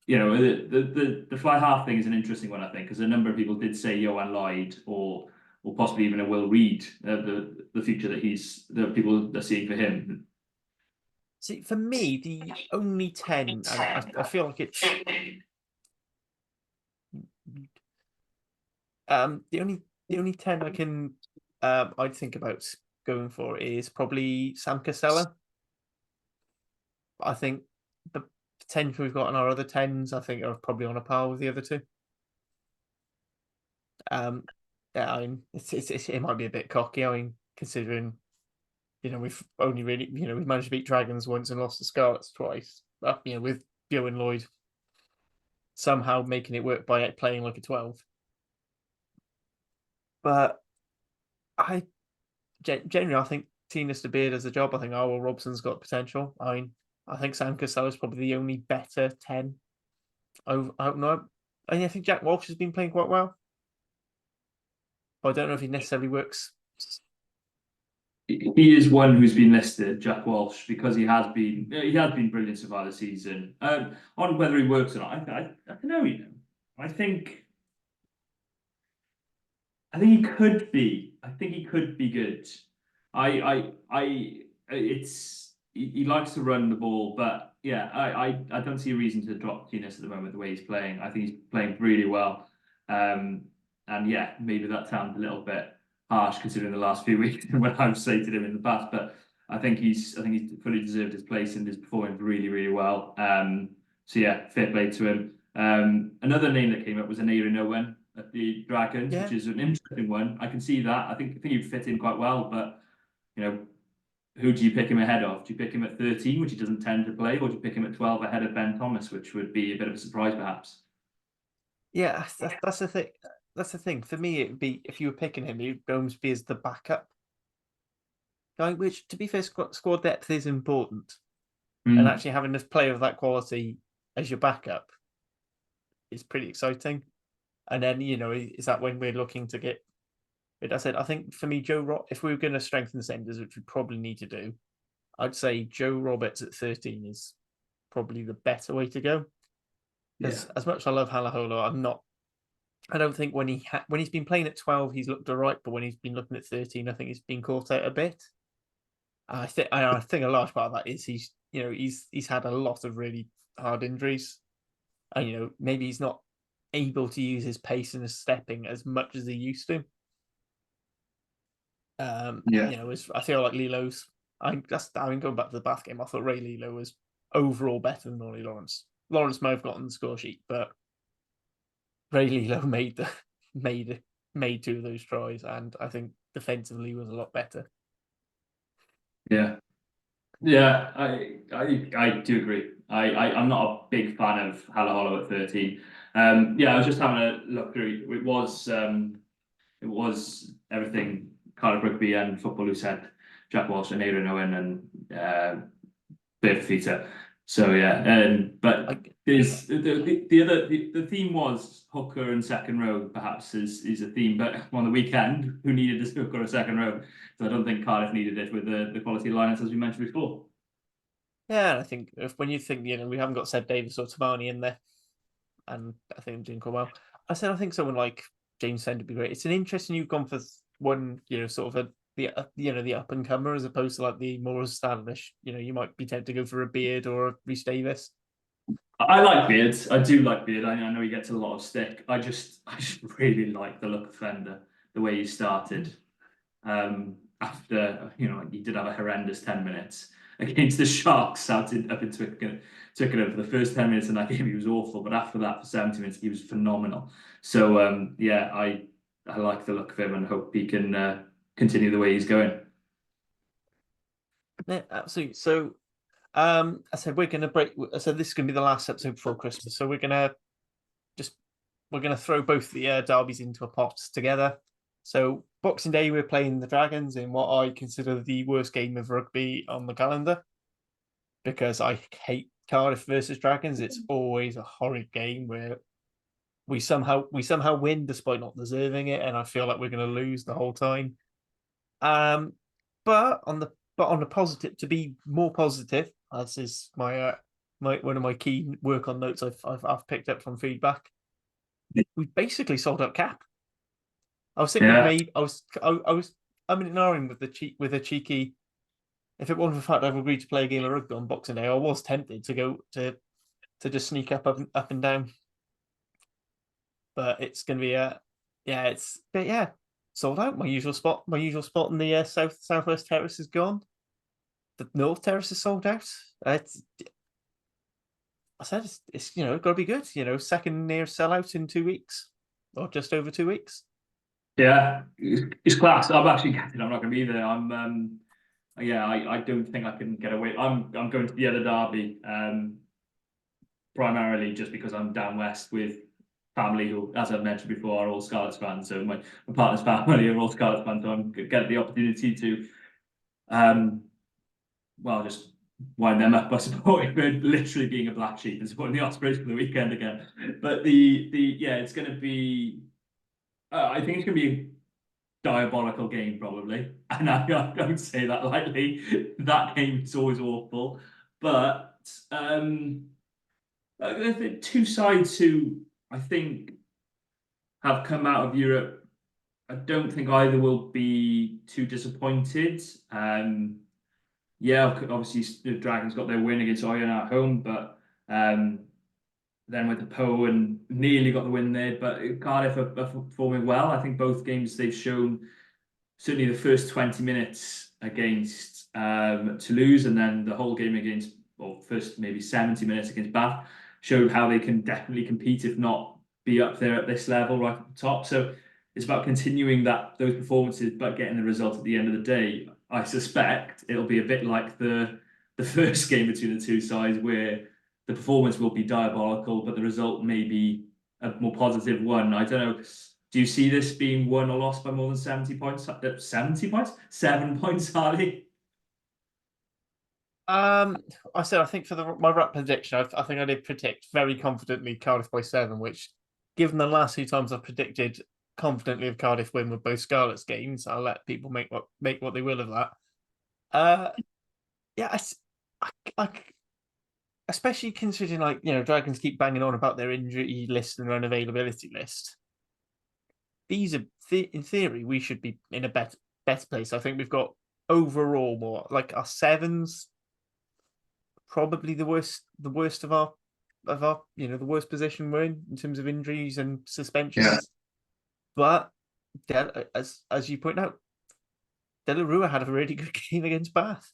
the fly half thing is an interesting one, I think, because a number of people did say Johan Lloyd or possibly even a Will Reed, the future that people are seeing for him. See, for me, the only 10, and I feel like it's the only 10 I can I'd think about going for is probably Sam Casella. I think the 10 we've got on our other 10s, I think, are probably on a par with the other two. Yeah, it might be a bit cocky. I mean, considering we've only really we've managed to beat Dragons once and lost to Scarlets twice. But with Joe and Lloyd somehow making it work by playing like a 12. But I generally I think Tina De Beard has a job. I think Arwell Robson's got potential. I mean, I think Sam Cassell is probably the only better 10. I don't know. And I think Jack Walsh has been playing quite well. But I don't know if he necessarily works. He is one who's been listed, Jack Walsh, because he has been brilliant so far this season. On whether he works or not, I don't know. I think he could be. I think he could be good. It's he likes to run the ball, but yeah, I don't see a reason to drop Genius at the moment the way he's playing. I think he's playing really well. And yeah, maybe that sounds a little bit harsh considering the last few weeks and when I've slated him in the past, but I think he's fully deserved his place and is performing really, really well. So yeah, fair play to him. Another name that came up was Aneurin Owen at the Dragons, Yeah. which is an interesting one. I can see that. I think he'd fit in quite well, but who do you pick him ahead of? Do you pick him at 13, which he doesn't tend to play, or do you pick him at 12 ahead of Ben Thomas, which would be a bit of a surprise, perhaps? Yeah, that's the thing. That's the thing. For me, it'd be if you were picking him, he'd almost be as the backup guy. Which, to be fair, squad depth is important, and actually having a player of that quality as your backup is pretty exciting. And then is that when we're looking to get? But I said I think for me, if we were going to strengthen the centres, which we probably need to do, I'd say Joe Roberts at 13 is probably the better way to go. Because as much as I love Halahola, I don't think when he's been playing at 12, he's looked all right. But when he's been looking at 13, I think he's been caught out a bit. I think a large part of that is he's had a lot of really hard injuries, and maybe he's not able to use his pace and his stepping as much as he used to. I feel like Lilo's. Going back to the Bath game, I thought Ray Lilo was overall better than Ollie Lawrence. Lawrence may have gotten the score sheet, but Ray Lilo made two of those tries, and I think defensively was a lot better. Yeah, I do agree. I'm not a big fan of Halahola at 13. I was just having a look through. It was everything Cardiff Rugby and Football who said Jack Walsh and Aaron Owen and Bear Fita. So yeah, but there's the theme was hooker and second row perhaps is a theme, but on the weekend who needed this hooker or second row? So I don't think Cardiff needed it with the quality of lineups as we mentioned before. Yeah, I think when you think we haven't got Seb Davis or Tamani in there, and I think I'm doing quite well. I think someone like James Fend would be great. It's an interesting you've gone for one sort of the up and comer as opposed to like the more established. You might be tempted to go for a Beard or a Rhys Davis. I like Beard. I do like Beard. I know he gets a lot of stick. I just really like the look of Fender, the way he started. After he did have a horrendous 10 minutes against the Sharks up in Twickenham. For the first 10 minutes in that game, he was awful, but after that, for 70 minutes, he was phenomenal. So I like the look of him and hope he can continue the way he's going. Yeah, absolutely. So I said we're gonna break. I said this is gonna be the last episode before Christmas, so we're gonna throw both the derbies into a pot together. So Boxing Day, we're playing the Dragons in what I consider the worst game of rugby on the calendar, because I hate Cardiff versus Dragons. It's always a horrid game where we somehow win despite not deserving it, and I feel like we're going to lose the whole time. But on the positive, to be more positive, as is my one of my key work on notes I've picked up from feedback. We basically sold out cap. I was thinking maybe I was ignoring with a cheeky. If it wasn't for the fact I've agreed to play a game of rugby on Boxing Day, I was tempted to go to just sneak up and down. But it's going to be sold out. My usual spot in the southwest terrace is gone. The north terrace is sold out. I said it's got to be good. Second near sellout in 2 weeks, or just over 2 weeks. Yeah, it's class. I'm actually gutted I'm not going to be there. Yeah, I don't think I can get away. I'm going to the other derby, primarily just because I'm down west with family who, as I've mentioned before, are all Scarlets fans. So my partner's family are all Scarlets fans, so I'm get the opportunity to, um, well, just wind them up by supporting, literally being a black sheep and supporting the Ospreys for the weekend again. But the yeah, it's going to be. I think it's going to be a diabolical game probably, and I don't say that lightly. That game is always awful, but the two sides who I think have come out of Europe, I don't think either will be too disappointed. Yeah, obviously the Dragons got their win against Oyonnax at home, but then with the Po and nearly got the win there. But Cardiff are performing well. I think both games they've shown, certainly the first 20 minutes against Toulouse, and then the whole game against, or first maybe 70 minutes against Bath, showed how they can definitely compete, if not be up there at this level right at the top. So it's about continuing those performances, but getting the result at the end of the day. I suspect it'll be a bit like the first game between the two sides, where the performance will be diabolical, but the result may be a more positive one. I don't know. Do you see this being won or lost by more than 70 points? 70 points? 7 points, Harley? I said I think for my rap prediction, I think I did predict very confidently Cardiff by 7, which, given the last 2 times I've predicted confidently of Cardiff win with both Scarlets games, I'll let people make what they will of that. Yeah, I especially considering, like, Dragons keep banging on about their injury list and their unavailability list. These are in theory we should be in a better place. I think we've got overall more like our sevens, probably the worst of our the worst position we're in terms of injuries and suspensions. Yeah. But as you point out, De La Rua had a really good game against Bath,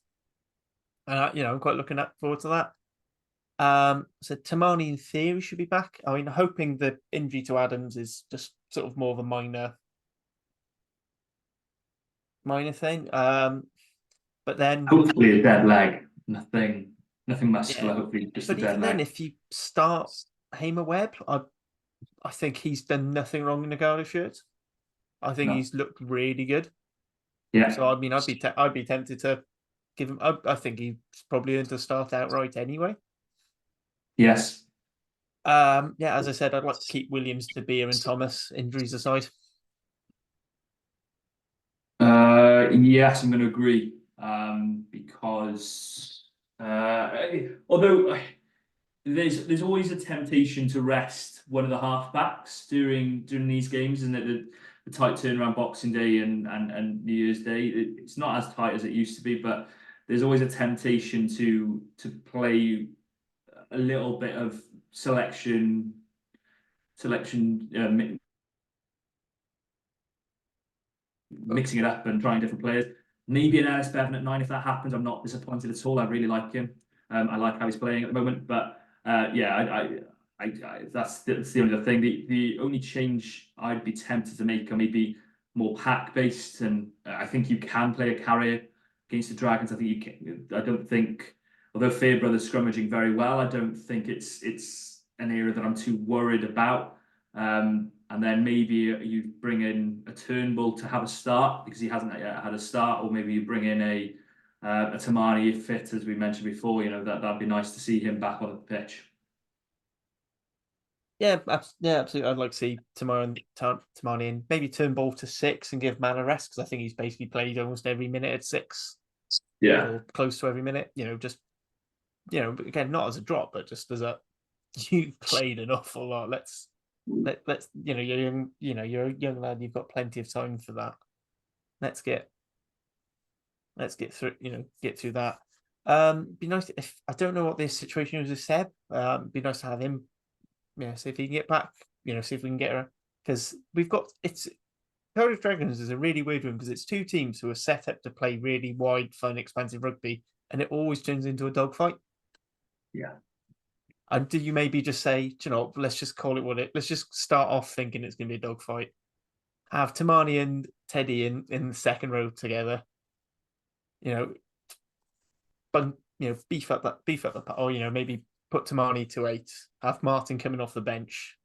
and I'm quite looking forward to that. So Tamani in theory should be back. I mean, hoping the injury to Adams is just sort of more of a minor thing. But then Hopefully a dead leg. Nothing muscular, yeah, hopefully just a but dead even then, leg. if you start Hamer Webb, I think he's done nothing wrong in the Cardiff shirt. I think No. he's looked really good. Yeah. So I mean, I'd be tempted to give him. I think he's probably earned to start outright anyway. Yes. Yeah, as I said, I'd like to keep Williams, De Beer, and Thomas, injuries aside. Yes, I'm going to agree. Because although there's always a temptation to rest one of the halfbacks during these games, and the tight turnaround Boxing Day and New Year's Day. It's not as tight as it used to be, but there's always a temptation to play a little bit of selection mixing it up and trying different players. Maybe an Ellis Bevan at 9 if that happens. I'm not disappointed at all. I really like him. I like how he's playing at the moment. But yeah, that's the only other thing. The only change I'd be tempted to make are maybe more pack based, and I think you can play a carrier against the Dragons. I think you can. I don't think, although Fairbrother's scrummaging very well, I don't think it's an area that I'm too worried about. And then maybe you bring in a Turnbull to have a start because he hasn't yet had a start, or maybe you bring in a Tamani if fit, as we mentioned before. That'd be nice to see him back on the pitch. Yeah, absolutely. I'd like to see Tamani and maybe Turnbull to 6 and give Man a rest, because I think he's basically played almost every minute at 6, Yeah. or close to every minute. Just again, not as a drop, but just as a you've played an awful lot. Let's you're young, you're a young lad. You've got plenty of time for that. Let's get through. Get through that. Be nice if I don't know what this situation is with Seb. Be nice to have him. See if he can get back. See if we can get her, because we've got Cardiff Dragons is a really weird one, because it's two teams who are set up to play really wide, fun, expansive rugby, and it always turns into a dogfight. Yeah. And do you maybe just say, let's just call it what let's just start off thinking it's going to be a dogfight, have Tamani and Teddy in the second row together. You know, but beef up the, or maybe put Tamani to 8. Have Martin coming off the bench.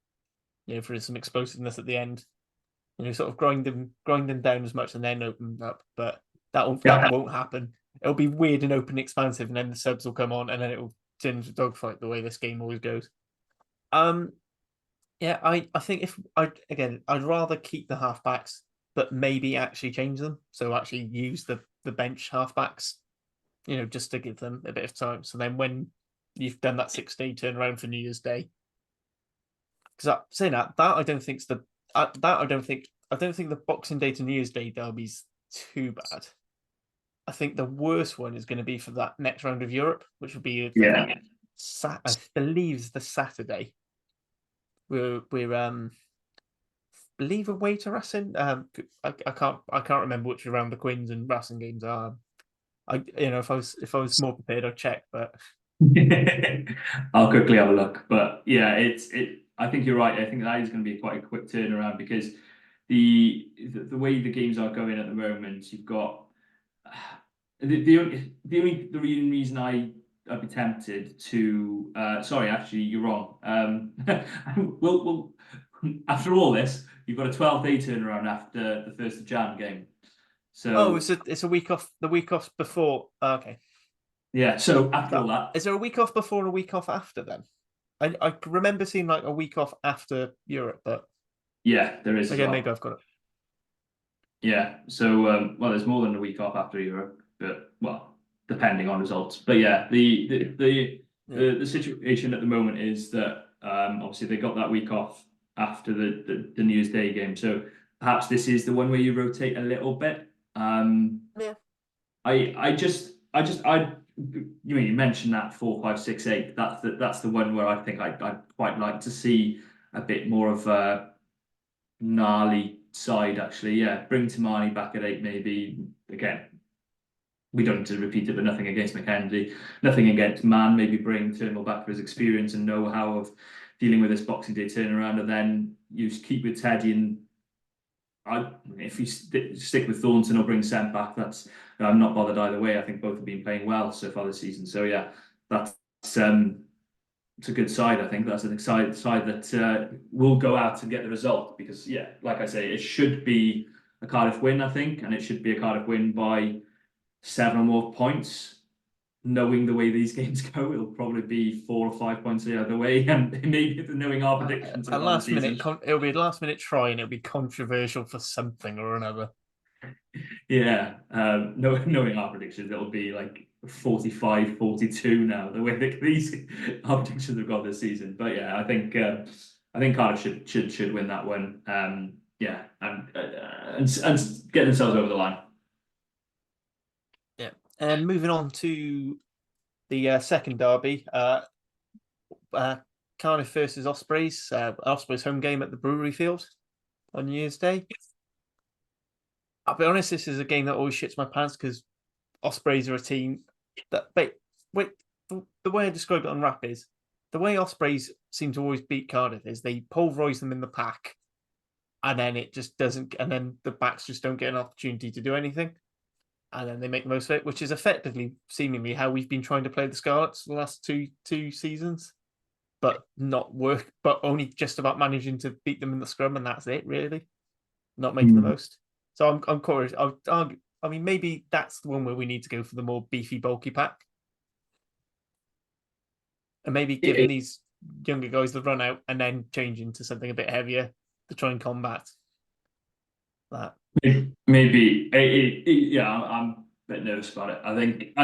For some explosiveness at the end. Sort of grind them down as much and then open up. But that won't happen. It'll be weird and open, expansive, and then the subs will come on, and then it'll turn into a dogfight the way this game always goes. Yeah, I think I'd rather keep the halfbacks, but maybe actually change them. So actually use the bench halfbacks, just to give them a bit of time. So then when you've done that 6-day turnaround for New Year's Day, because saying that I don't think the Boxing Day to New Year's Day derby's too bad. I think the worst one is going to be for that next round of Europe, which will be I believe the Saturday. We're believe away to Racing. I can't remember which round the Queens and Racing games are. If I was more prepared, I'd check. But I'll quickly have a look. But yeah, I think you're right. I think that is going to be quite a quick turnaround because the way the games are going at the moment, you've got the only reason I'd be tempted to sorry, actually you're wrong. We'll after all this, you've got a 12-day turnaround after the 1st of Jan game. So it's a week off. The week off before. Okay. Yeah. So after all that, is there a week off before and a week off after then? I remember seeing like a week off after Europe, but yeah, there is. Again, maybe I've got it. Yeah. So well, there's more than a week off after Europe, but depending on results. But yeah, the situation at the moment is that obviously they got that week off after the New Year's Day game, so perhaps this is the one where you rotate a little bit. Yeah. You mentioned that 4, 5, 6, 8. That's the one where I think I'd quite like to see a bit more of a gnarly side, actually. Yeah, bring Tamani back at 8, maybe. Again, we don't need to repeat it, but nothing against Mackenzie, nothing against Man. Maybe bring Turnbull back for his experience and know-how of dealing with this Boxing Day turnaround, and then you keep with Teddy and if you stick with Thornton or bring Sent back, I'm not bothered either way. I think both have been playing well so far this season. So yeah, that's it's a good side. I think that's an exciting side that will go out and get the result because yeah, like I say, it should be a Cardiff win, I think, and it should be a Cardiff win by 7 or more points. Knowing the way these games go, it'll probably be 4 or 5 points the other way, and maybe knowing our predictions. It'll be a last minute try, and it'll be controversial for something or another. Yeah, knowing our predictions, it'll be like 45-42 now. The way that these our predictions have gone this season, but yeah, I think Cardiff should win that one. Yeah, and get themselves over the line. Yeah, and moving on to the second derby, Cardiff versus Ospreys. Ospreys home game at the Brewery Field on New Year's Day. I'll be honest, this is a game that always shits my pants because Ospreys are a team that. Wait, the way I described it on Rap is the way Ospreys seem to always beat Cardiff is they pulverise them in the pack, and then it just doesn't. And then the backs just don't get an opportunity to do anything. And then they make the most of it, which is effectively, seemingly, how we've been trying to play the Scarlets the last two seasons, but not work, but only just about managing to beat them in the scrum, and that's it, really. Not making the most. So I'm curious. I mean, maybe that's the one where we need to go for the more beefy, bulky pack, and maybe giving these younger guys the run out, and then change into something a bit heavier to try and combat that. Maybe, yeah, I'm a bit nervous about it. I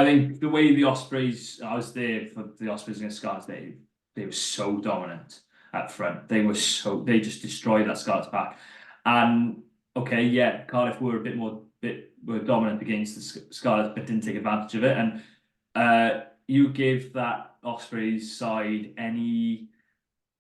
think the way the Ospreys, I was there for the Ospreys against Scarlets. They were so dominant up front. They just destroyed that Scarlets pack. And okay, yeah, Cardiff were were dominant against the Scarlets, but didn't take advantage of it. And you give that Ospreys side any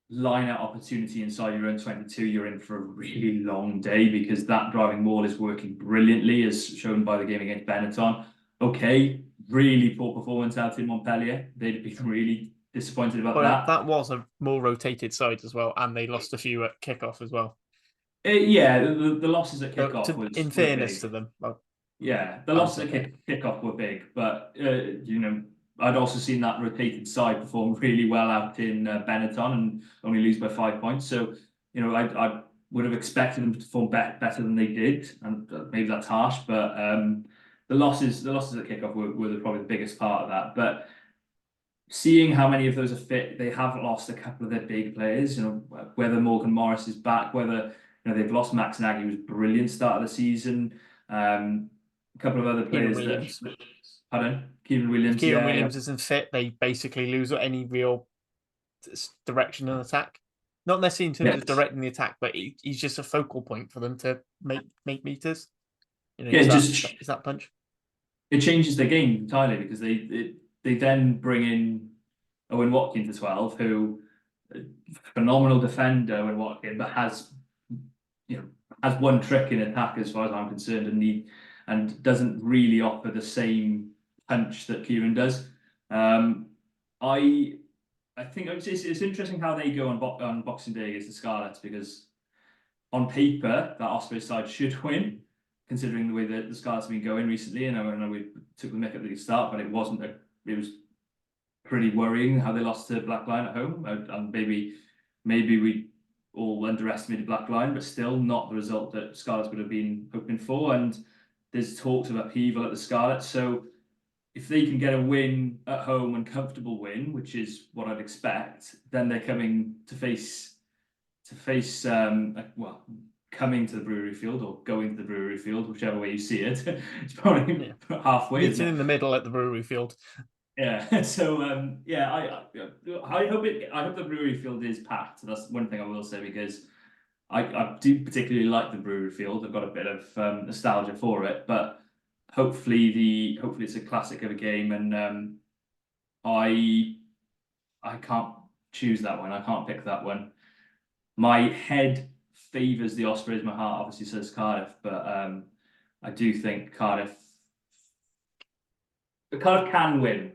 line-out opportunity inside your own 22, you're in for a really long day because that driving maul is working brilliantly, as shown by the game against Benetton. Okay, really poor performance out in Montpellier. They'd been really disappointed about that. That was a more rotated side as well, and they lost a few at kickoff as well. Yeah, the losses at So kickoff in were fairness big. to them, well, Yeah, the I would losses say at fair. kickoff were big, but I'd also seen that rotated side perform really well out in Benetton and only lose by 5 points. So I would have expected them to perform better than they did, and maybe that's harsh, but the losses at kickoff were probably the biggest part of that. But seeing how many of those are fit, they have lost a couple of their big players. Whether Morgan Morris is back, whether they've lost Max Nagy, who was brilliant start of the season. A couple of other Kieran players that, Williams. pardon, Kevin If Williams, Kieran yeah, yeah, Williams isn't fit, they basically lose any real direction and attack. Not necessarily in terms of yes, directing the attack, but he's just a focal point for them to make meters. yeah. He's that punch. It changes their game entirely because they then bring in Owen Watkin to 12, who phenomenal defender Owen Watkin, but you know has one trick in attack as far as I'm concerned, and doesn't really offer the same punch that Kieran does. Um, I I think it's interesting how they go on Boxing Day against the Scarlets because on paper that Ospreys side should win, considering the way that the Scarlets have been going recently. And I know we took the mick at the start, but it wasn't. It was pretty worrying how they lost to Blackline at home, and maybe we all underestimated Blackline, but still not the result that Scarlets would have been hoping for. And there's talks of upheaval at the Scarlets, so if they can get a win at home and comfortable win, which is what I'd expect, then they're coming to face coming to the Brewery Field or going to the Brewery Field, whichever way you see it. It's probably halfway, isn't Meeting it? in the middle at the Brewery Field. Yeah. So yeah, I hope the Brewery Field is packed. That's one thing I will say because I do particularly like the Brewery Field. I've got a bit of nostalgia for it, but hopefully it's a classic of a game, and I can't choose that one. I can't pick that one. My head favours the Ospreys. My heart obviously says Cardiff, but I do think Cardiff can win.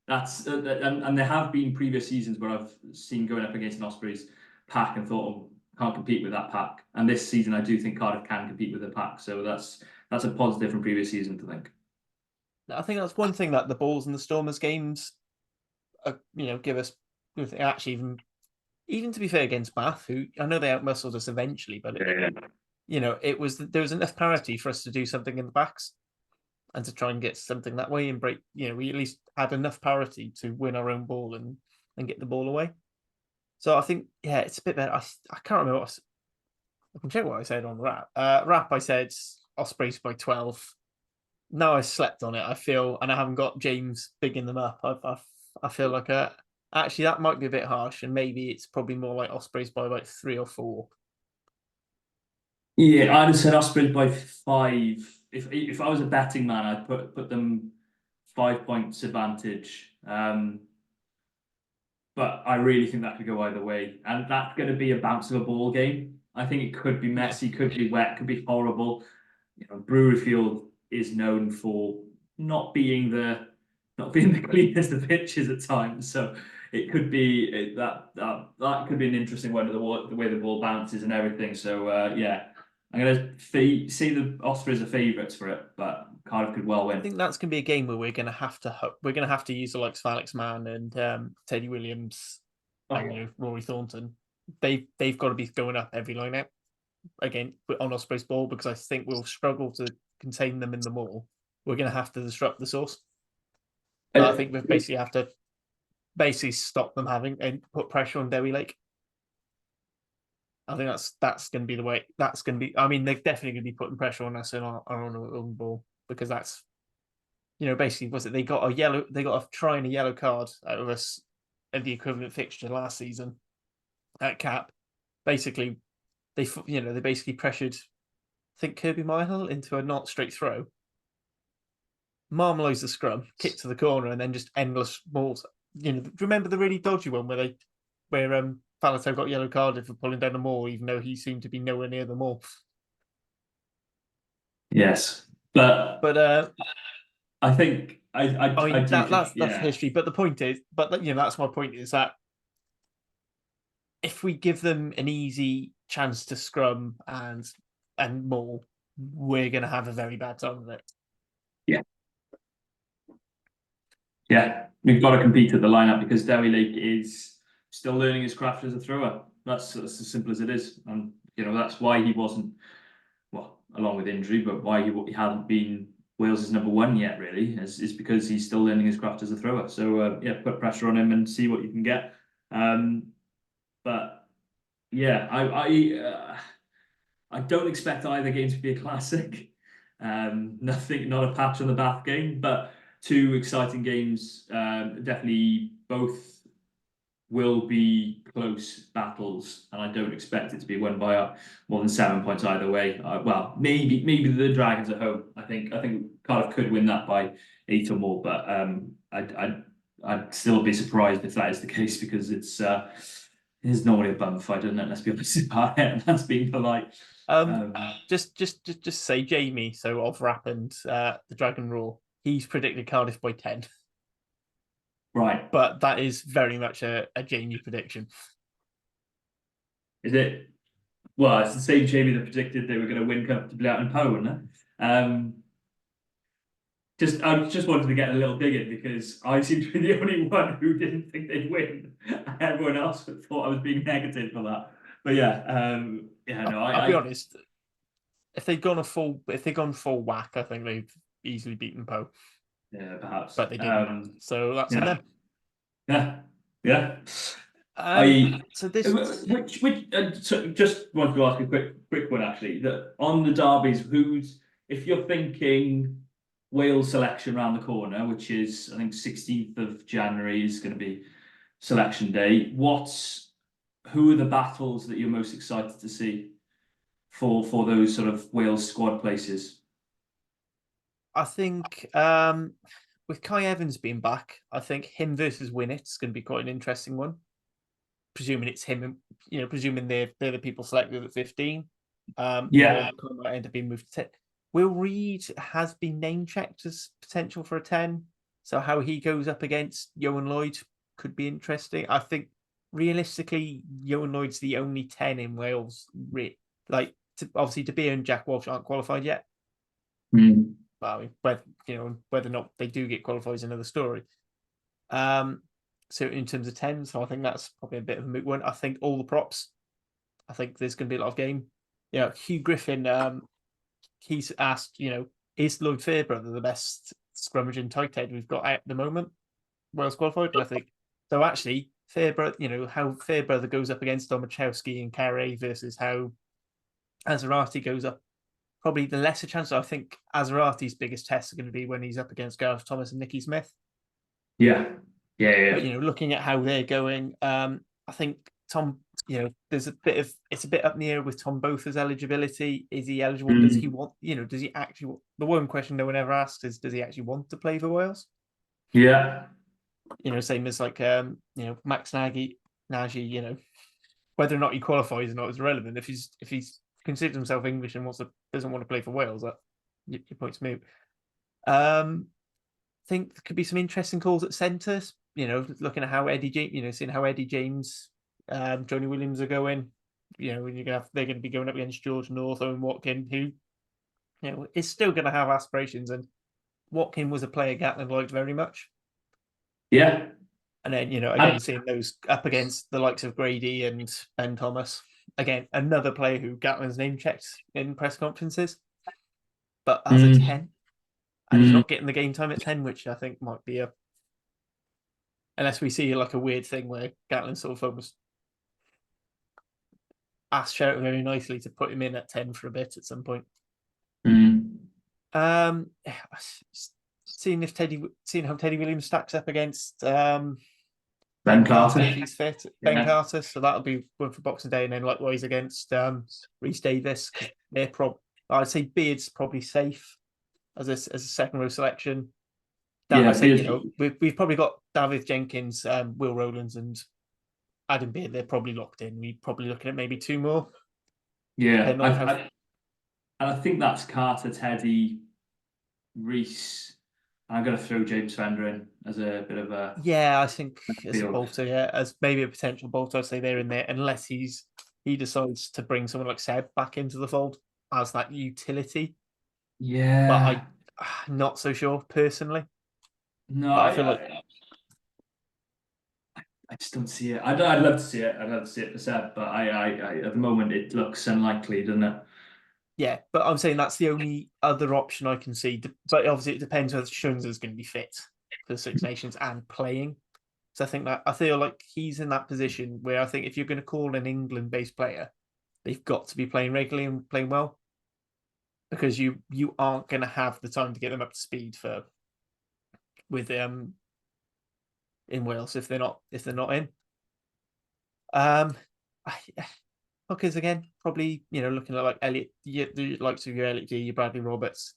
That's and there have been previous seasons where I've seen going up against an Ospreys pack and thought, oh, can't compete with that pack. And this season, I do think Cardiff can compete with the pack. So that's a positive from previous season to think. I think that's one thing that the Bulls and the Stormers games, give us. Actually, even to be fair against Bath, who I know they outmuscled us eventually, but there was enough parity for us to do something in the backs and to try and get something that way and break. We at least had enough parity to win our own ball and get the ball away. So I think it's a bit better. I can't remember I can check what I said on rap. Rap I said Ospreys by 12. Now I slept on it. I feel, and I haven't got James bigging them up. I feel like actually that might be a bit harsh, and maybe it's probably more like Ospreys by like 3 or 4. Yeah, I'd have said Ospreys by 5. If I was a betting man, I'd put them 5 points advantage. But I really think that could go either way, and that's going to be a bounce of a ball game. I think it could be Yeah, messy, could be wet, could be horrible. Brewery Field is known for not being the not being the cleanest of pitches at times, so it could be that could be an interesting one, the way the ball bounces and everything. So yeah, I'm gonna see the Ospreys are favourites for it, but Cardiff could well I win. think that's going to be a game where we're going to have to use the likes of Alex Mann and Teddy Williams and Rory Thornton. They've got to be going up every line out again on Ospreys ball because I think we'll struggle to contain them in the maul. We're going to have to disrupt the source. So I think we basically have to stop them having and put pressure on Derry Lake. I think that's going to be the way. That's going to be. I mean, they're definitely going to be putting pressure on us and on our own ball because that's basically was it they got a try and a yellow card out of us at the equivalent fixture last season at Cap. Basically, they basically pressured, I think Kirby Myhill into a not straight throw. Marmalow's the scrum, kick to the corner, and then just endless balls. Remember the really dodgy one where Falato got yellow carded for pulling down the maul, even though he seemed to be nowhere near the maul. Yes, but But I think I I mean do think that's history. But the point is, that's my point is that if we give them an easy chance to scrum and maul, we're going to have a very bad time with it. Yeah, we've got to compete at the lineup because Derry Lake is still learning his craft as a thrower. That's as simple as it is, and that's why he wasn't, well, along with injury, but why he hadn't been Wales's #1 yet. Really, is because he's still learning his craft as a thrower. So yeah, put pressure on him and see what you can get. But yeah, I don't expect either game to be a classic. Nothing, not a patch on the back game, but two exciting games. Definitely both will be close battles, and I don't expect it to be won by more than 7 points either way. Well, maybe the Dragons at home. I think Cardiff could win that by 8 or more, but I'd still be surprised if that is the case because it's normally a bum fight, isn't it? Let's be honest about it, and that's being polite. Just say Jamie. So of Rap and the Dragon Roar, he's predicted Cardiff by 10. Right, but that is very much a Jamie prediction. Is it? Well, it's the same Jamie that predicted they were going to win comfortably out in Poe, wasn't it? I just wanted to get a little dig in because I seem to be the only one who didn't think they'd win. Everyone else thought I was being negative for that. But yeah, I'll be honest. If they'd gone full whack, I think they've easily beaten Poe. Yeah, perhaps. But they didn't. So that's on them. Yeah. So this, so just wanted to ask a quick one actually. That on the derbies, if you're thinking Wales selection around the corner, which is I think 16th of January is going to be selection day. Who are the battles that you're most excited to see for those sort of Wales squad places? I think with Kai Evans being back, I think him versus Winnett's going to be quite an interesting one. Presuming it's him, presuming they're the people selected at 15. Yeah. Might end up being moved to 10. Will Reed has been name checked as potential for a 10. So how he goes up against Ioan Lloyd could be interesting. I think realistically, Ioan Lloyd's the only 10 in Wales. Obviously, De Beer and Jack Walsh aren't qualified yet. Well, whether or not they do get qualified is another story. So in terms of 10, so I think that's probably a bit of a moot one. I think all the props. I think there's going to be a lot of game. Hugh Griffin. He's asked, is Lloyd Fairbrother the best scrummaging tight head we've got at the moment? Wales qualified, and I think so. Actually, Fairbrother, how Fairbrother goes up against Domachowski and Carey versus how Azarati goes up. Probably the lesser chance. I think Azarati's biggest tests are going to be when he's up against Gareth Thomas and Nicky Smith. Yeah. But looking at how they're going, I think Tom. There's it's a bit up in the air with Tom Botha's eligibility. Is he eligible? Does he want? Does he actually? The one question no one ever asks is, does he actually want to play for Wales? Yeah. Same as Max Nagy. Whether or not he qualifies or not is irrelevant. If he's considers himself English and doesn't want to play for Wales, that your point's moot. Think there could be some interesting calls at centres. Looking at how Eddie James, seeing how Eddie James, Johnny Williams are going. They're going to be going up against George North, Owen Watkin, who, is still going to have aspirations. And Watkin was a player Gatlin liked very much. Yeah. And then, again, seeing those up against the likes of Grady and Ben Thomas. Again, another player who Gatlin's name checked in press conferences, but as a 10. And he's not getting the game time at 10, which I think might be unless we see a weird thing where Gatlin sort of almost asked Sheraton very nicely to put him in at 10 for a bit at some point. Seeing how Teddy Williams stacks up against Ben Carter if he's fit. Ben Carter, so that'll be one for Boxing Day, and then likewise against Rhys Davis. I'd say Beard's probably safe as a second row selection. I'd say we've probably got David Jenkins, Will Rowlands, and Adam Beard. They're probably locked in. We're probably looking at maybe 2 more. Yeah, and I think that's Carter, Teddy, Rhys. I'm going to throw James Fender in as a bit of a... Yeah, I think as a bolter, as maybe a potential bolter. I'd say they're in there, unless he's he decides to bring someone like Seb back into the fold as that utility. But Yeah. I'm not so sure personally. No, But I feel like I just don't see it. I'd love to see it. I'd love to see it for Seb, but I at the moment it looks unlikely, doesn't it? yeah, but I'm saying that's the only other option I can see. But obviously, it depends whether Shunza is going to be fit for the Six Nations and playing. So I feel like he's in that position where I think if you're going to call an England-based player, they've got to be playing regularly and playing well, because you aren't going to have the time to get them up to speed with in Wales if they're not in. I, hookers again, probably looking at like Elliot, the likes of your Elliot G, your Bradley Roberts.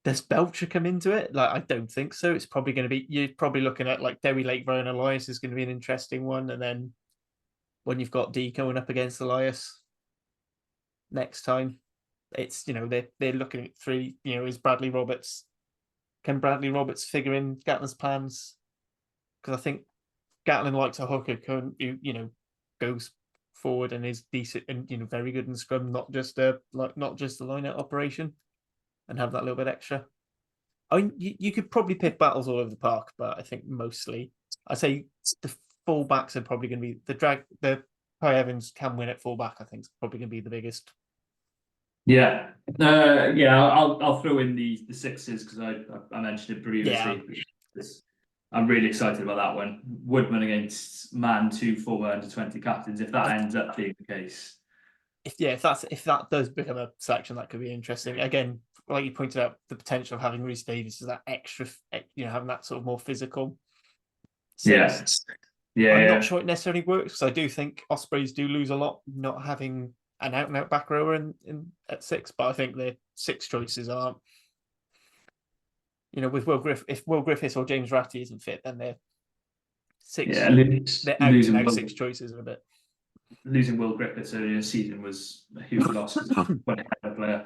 Does Belcher come into it? Like, I don't think so. It's probably going to be, you're probably looking at like Derry Lake Rowan Elias is going to be an interesting one, and then when you've got D going up against Elias next time, it's they're looking at three. Is Bradley Roberts? Can Bradley Roberts figure in Gatlin's plans? Because I think Gatlin likes a hooker who goes forward and is decent and very good in scrum, not just a line out operation, and have that little bit extra. I mean, you could probably pick battles all over the park, but I think mostly I'd say the fullbacks are probably going to be the Kai Evans can win at fullback. I think is probably going to be the biggest. Yeah, I'll throw in the sixes because I mentioned it previously. Yeah. I'm really excited about that one. Woodman against Man, two former under-20 captains. If that ends up being the case, If that does become a selection, that could be interesting. Again, like you pointed out, the potential of having Reece Davies is that extra, having that sort of more physical six. I'm not sure it necessarily works, because I do think Ospreys do lose a lot not having an out and out back rower in at six, but I think their six choices aren't. With if Will Griffiths or James Ratty isn't fit, then they're six. Yeah, they're out and out six choices a bit. Losing Will Griffiths earlier this season was a huge loss because when a player.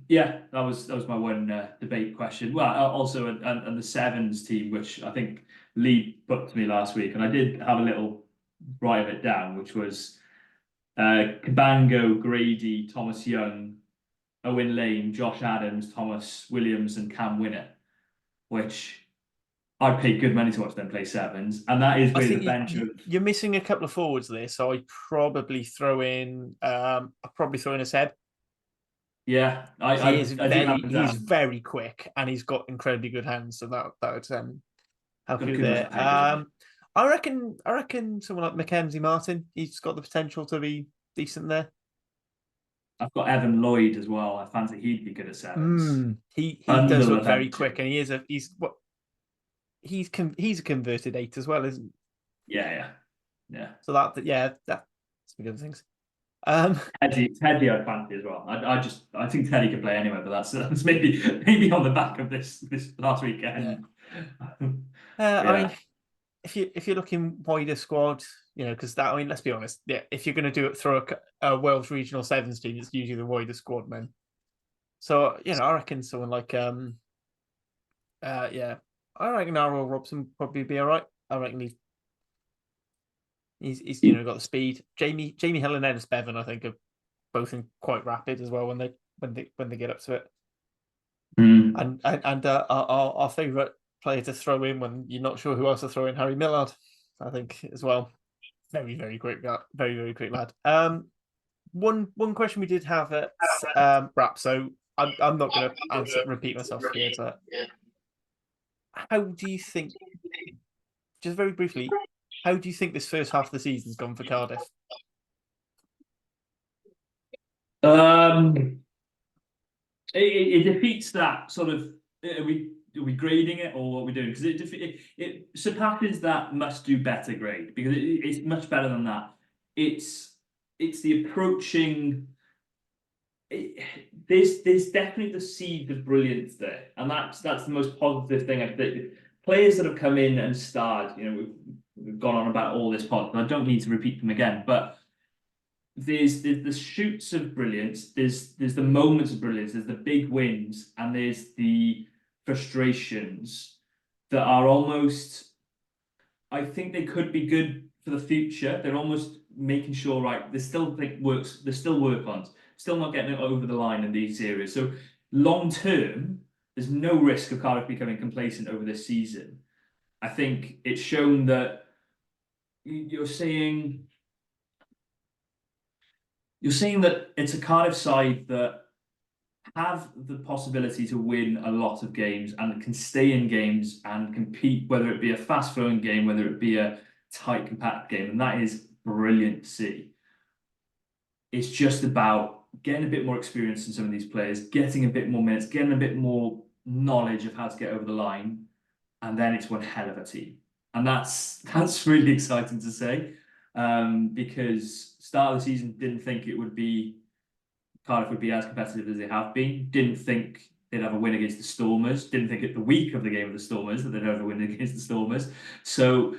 Yeah, that was my one debate question. Well, also and the sevens team, which I think Lee put to me last week, and I did have a little write of it down, which was Cabango, Grady, Thomas Young, Owen Lane, Josh Adams, Thomas Williams, and Cam Winnett, which I'd pay good money to watch them play sevens, and that is with the bench of. You're missing a couple of forwards there, so I'd probably throw in. I'd probably throw in a Seb. Yeah, he's very quick and he's got incredibly good hands, so that would help you there. I reckon someone like Mackenzie Martin, he's got the potential to be decent there. I've got Evan Lloyd as well. I fancy he'd be good at sevens. He does look very quick, and he's a converted 8 as well, isn't he? Yeah. So that's some good things. Teddy I'd fancy as well. I think Teddy could play anyway, but that's maybe on the back of this last weekend. Yeah. I mean, if you're looking wider squad, because let's be honest, if you're going to do it through a Wales regional sevens team, it's usually the wider squad men. So I reckon someone like I reckon Arwell Robson probably be all right. I reckon he's got the speed. Jamie Hill and Ennis Bevan, I think, are both quite rapid as well when they get up to it. And our favourite player to throw in when you're not sure who else to throw in, Harry Millard, I think, as well. Very, very quick guy. Very, very quick lad. One question we did have at Rap, so I'm not going to repeat myself here, but how do you think, just very briefly, how do you think this first half of the season's gone for Cardiff? It defeats that sort of. Are we grading it, or what are we doing? Because it surpasses that must do better grade, because it's much better than that. It's the approaching. There's definitely the seed of brilliance there, and that's the most positive thing. I think players that have come in and starred. We've gone on about all this pod, and I don't need to repeat them again, but. There's the shoots of brilliance, there's the moments of brilliance, there's the big wins, and there's the frustrations that are almost, I think they could be good for the future, they're almost making sure, right, there's still work on, still not getting it over the line in these areas. So long term, there's no risk of Cardiff becoming complacent over this season. I think it's shown that you're saying that it's a Cardiff side that have the possibility to win a lot of games and can stay in games and compete, whether it be a fast-flowing game, whether it be a tight, compact game, and that is brilliant to see. It's just about getting a bit more experience in some of these players, getting a bit more minutes, getting a bit more knowledge of how to get over the line, and then it's one hell of a team. And that's really exciting to say, because start of the season didn't think Cardiff would be as competitive as they have been. Didn't think they'd have a win against the Stormers. Didn't think at the week of the game of the Stormers that they'd have a win against the Stormers. So,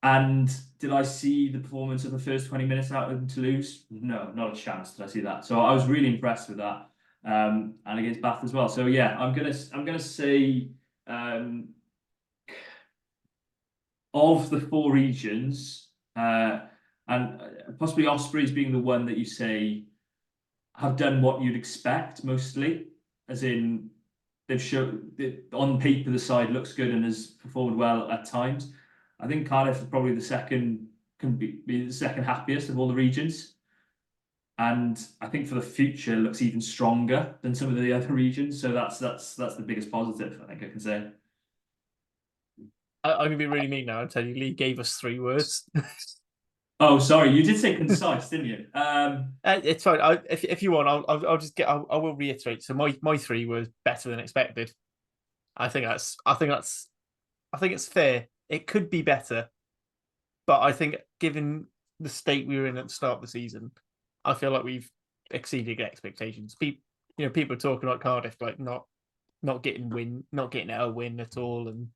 and did I see the performance of the first 20 minutes out of Toulouse? No, not a chance did I see that. So I was really impressed with that, and against Bath as well. So yeah, I'm gonna say, of the four regions, and possibly Ospreys being the one that you say have done what you'd expect mostly, as in they've shown on paper the side looks good and has performed well at times. I think Cardiff is probably can be the second happiest of all the regions, and I think for the future looks even stronger than some of the other regions. So that's the biggest positive I think I can say. I'm gonna be really mean now and tell you Lee gave us 3 words. Oh, sorry, you did say concise, didn't you? It's fine. If you want, I'll just get. I will reiterate. So my 3 was better than expected. I think it's fair. It could be better, but I think given the state we were in at the start of the season, I feel like we've exceeded expectations. People are talking about Cardiff like not getting a win at all, and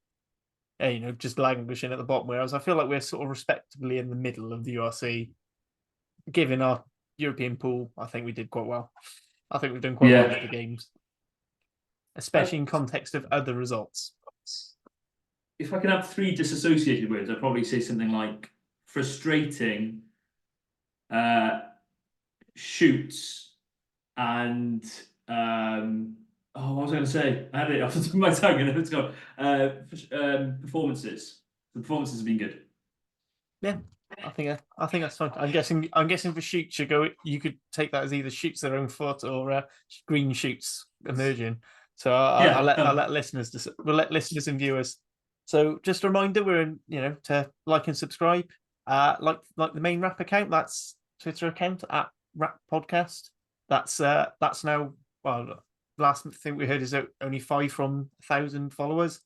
just languishing at the bottom. Whereas I feel like we're sort of respectably in the middle of the URC. Given our European pool, I think we did quite well. I think we've done quite well with the games, especially in context of other results. If I can have 3 disassociated words, I'd probably say something like frustrating, shoots, and what was I going to say? I had it off the tip of my tongue and it's gone. Performances. The performances have been good. Yeah, I think that's fine. I'm guessing for shoots, you could take that as either shoots their own foot or green shoots emerging. So I'll let listeners and viewers. So just a reminder, we're in to like and subscribe. Like the main rap account, that's Twitter account at Rap Podcast. That's now, well, last thing we heard is only 5 from 1,000 followers.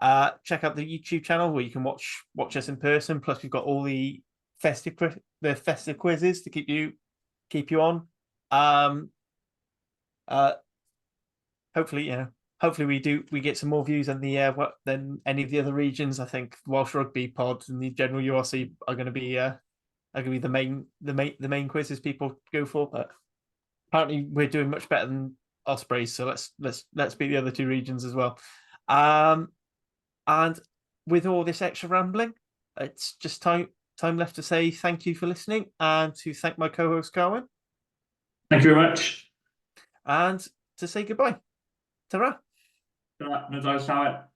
Check out the YouTube channel where you can watch us in person. Plus, we've got all the festive quizzes to keep you on. Hopefully we get some more views than any of the other regions. I think Welsh Rugby Pod and the general URC are going to be the main quizzes people go for. But apparently we're doing much better than Ospreys, so let's beat the other 2 regions as well. And with all this extra rambling, it's just time left to say thank you for listening and to thank my co-host Carwyn. Thank you very much. And to say goodbye. Ta-ra. No,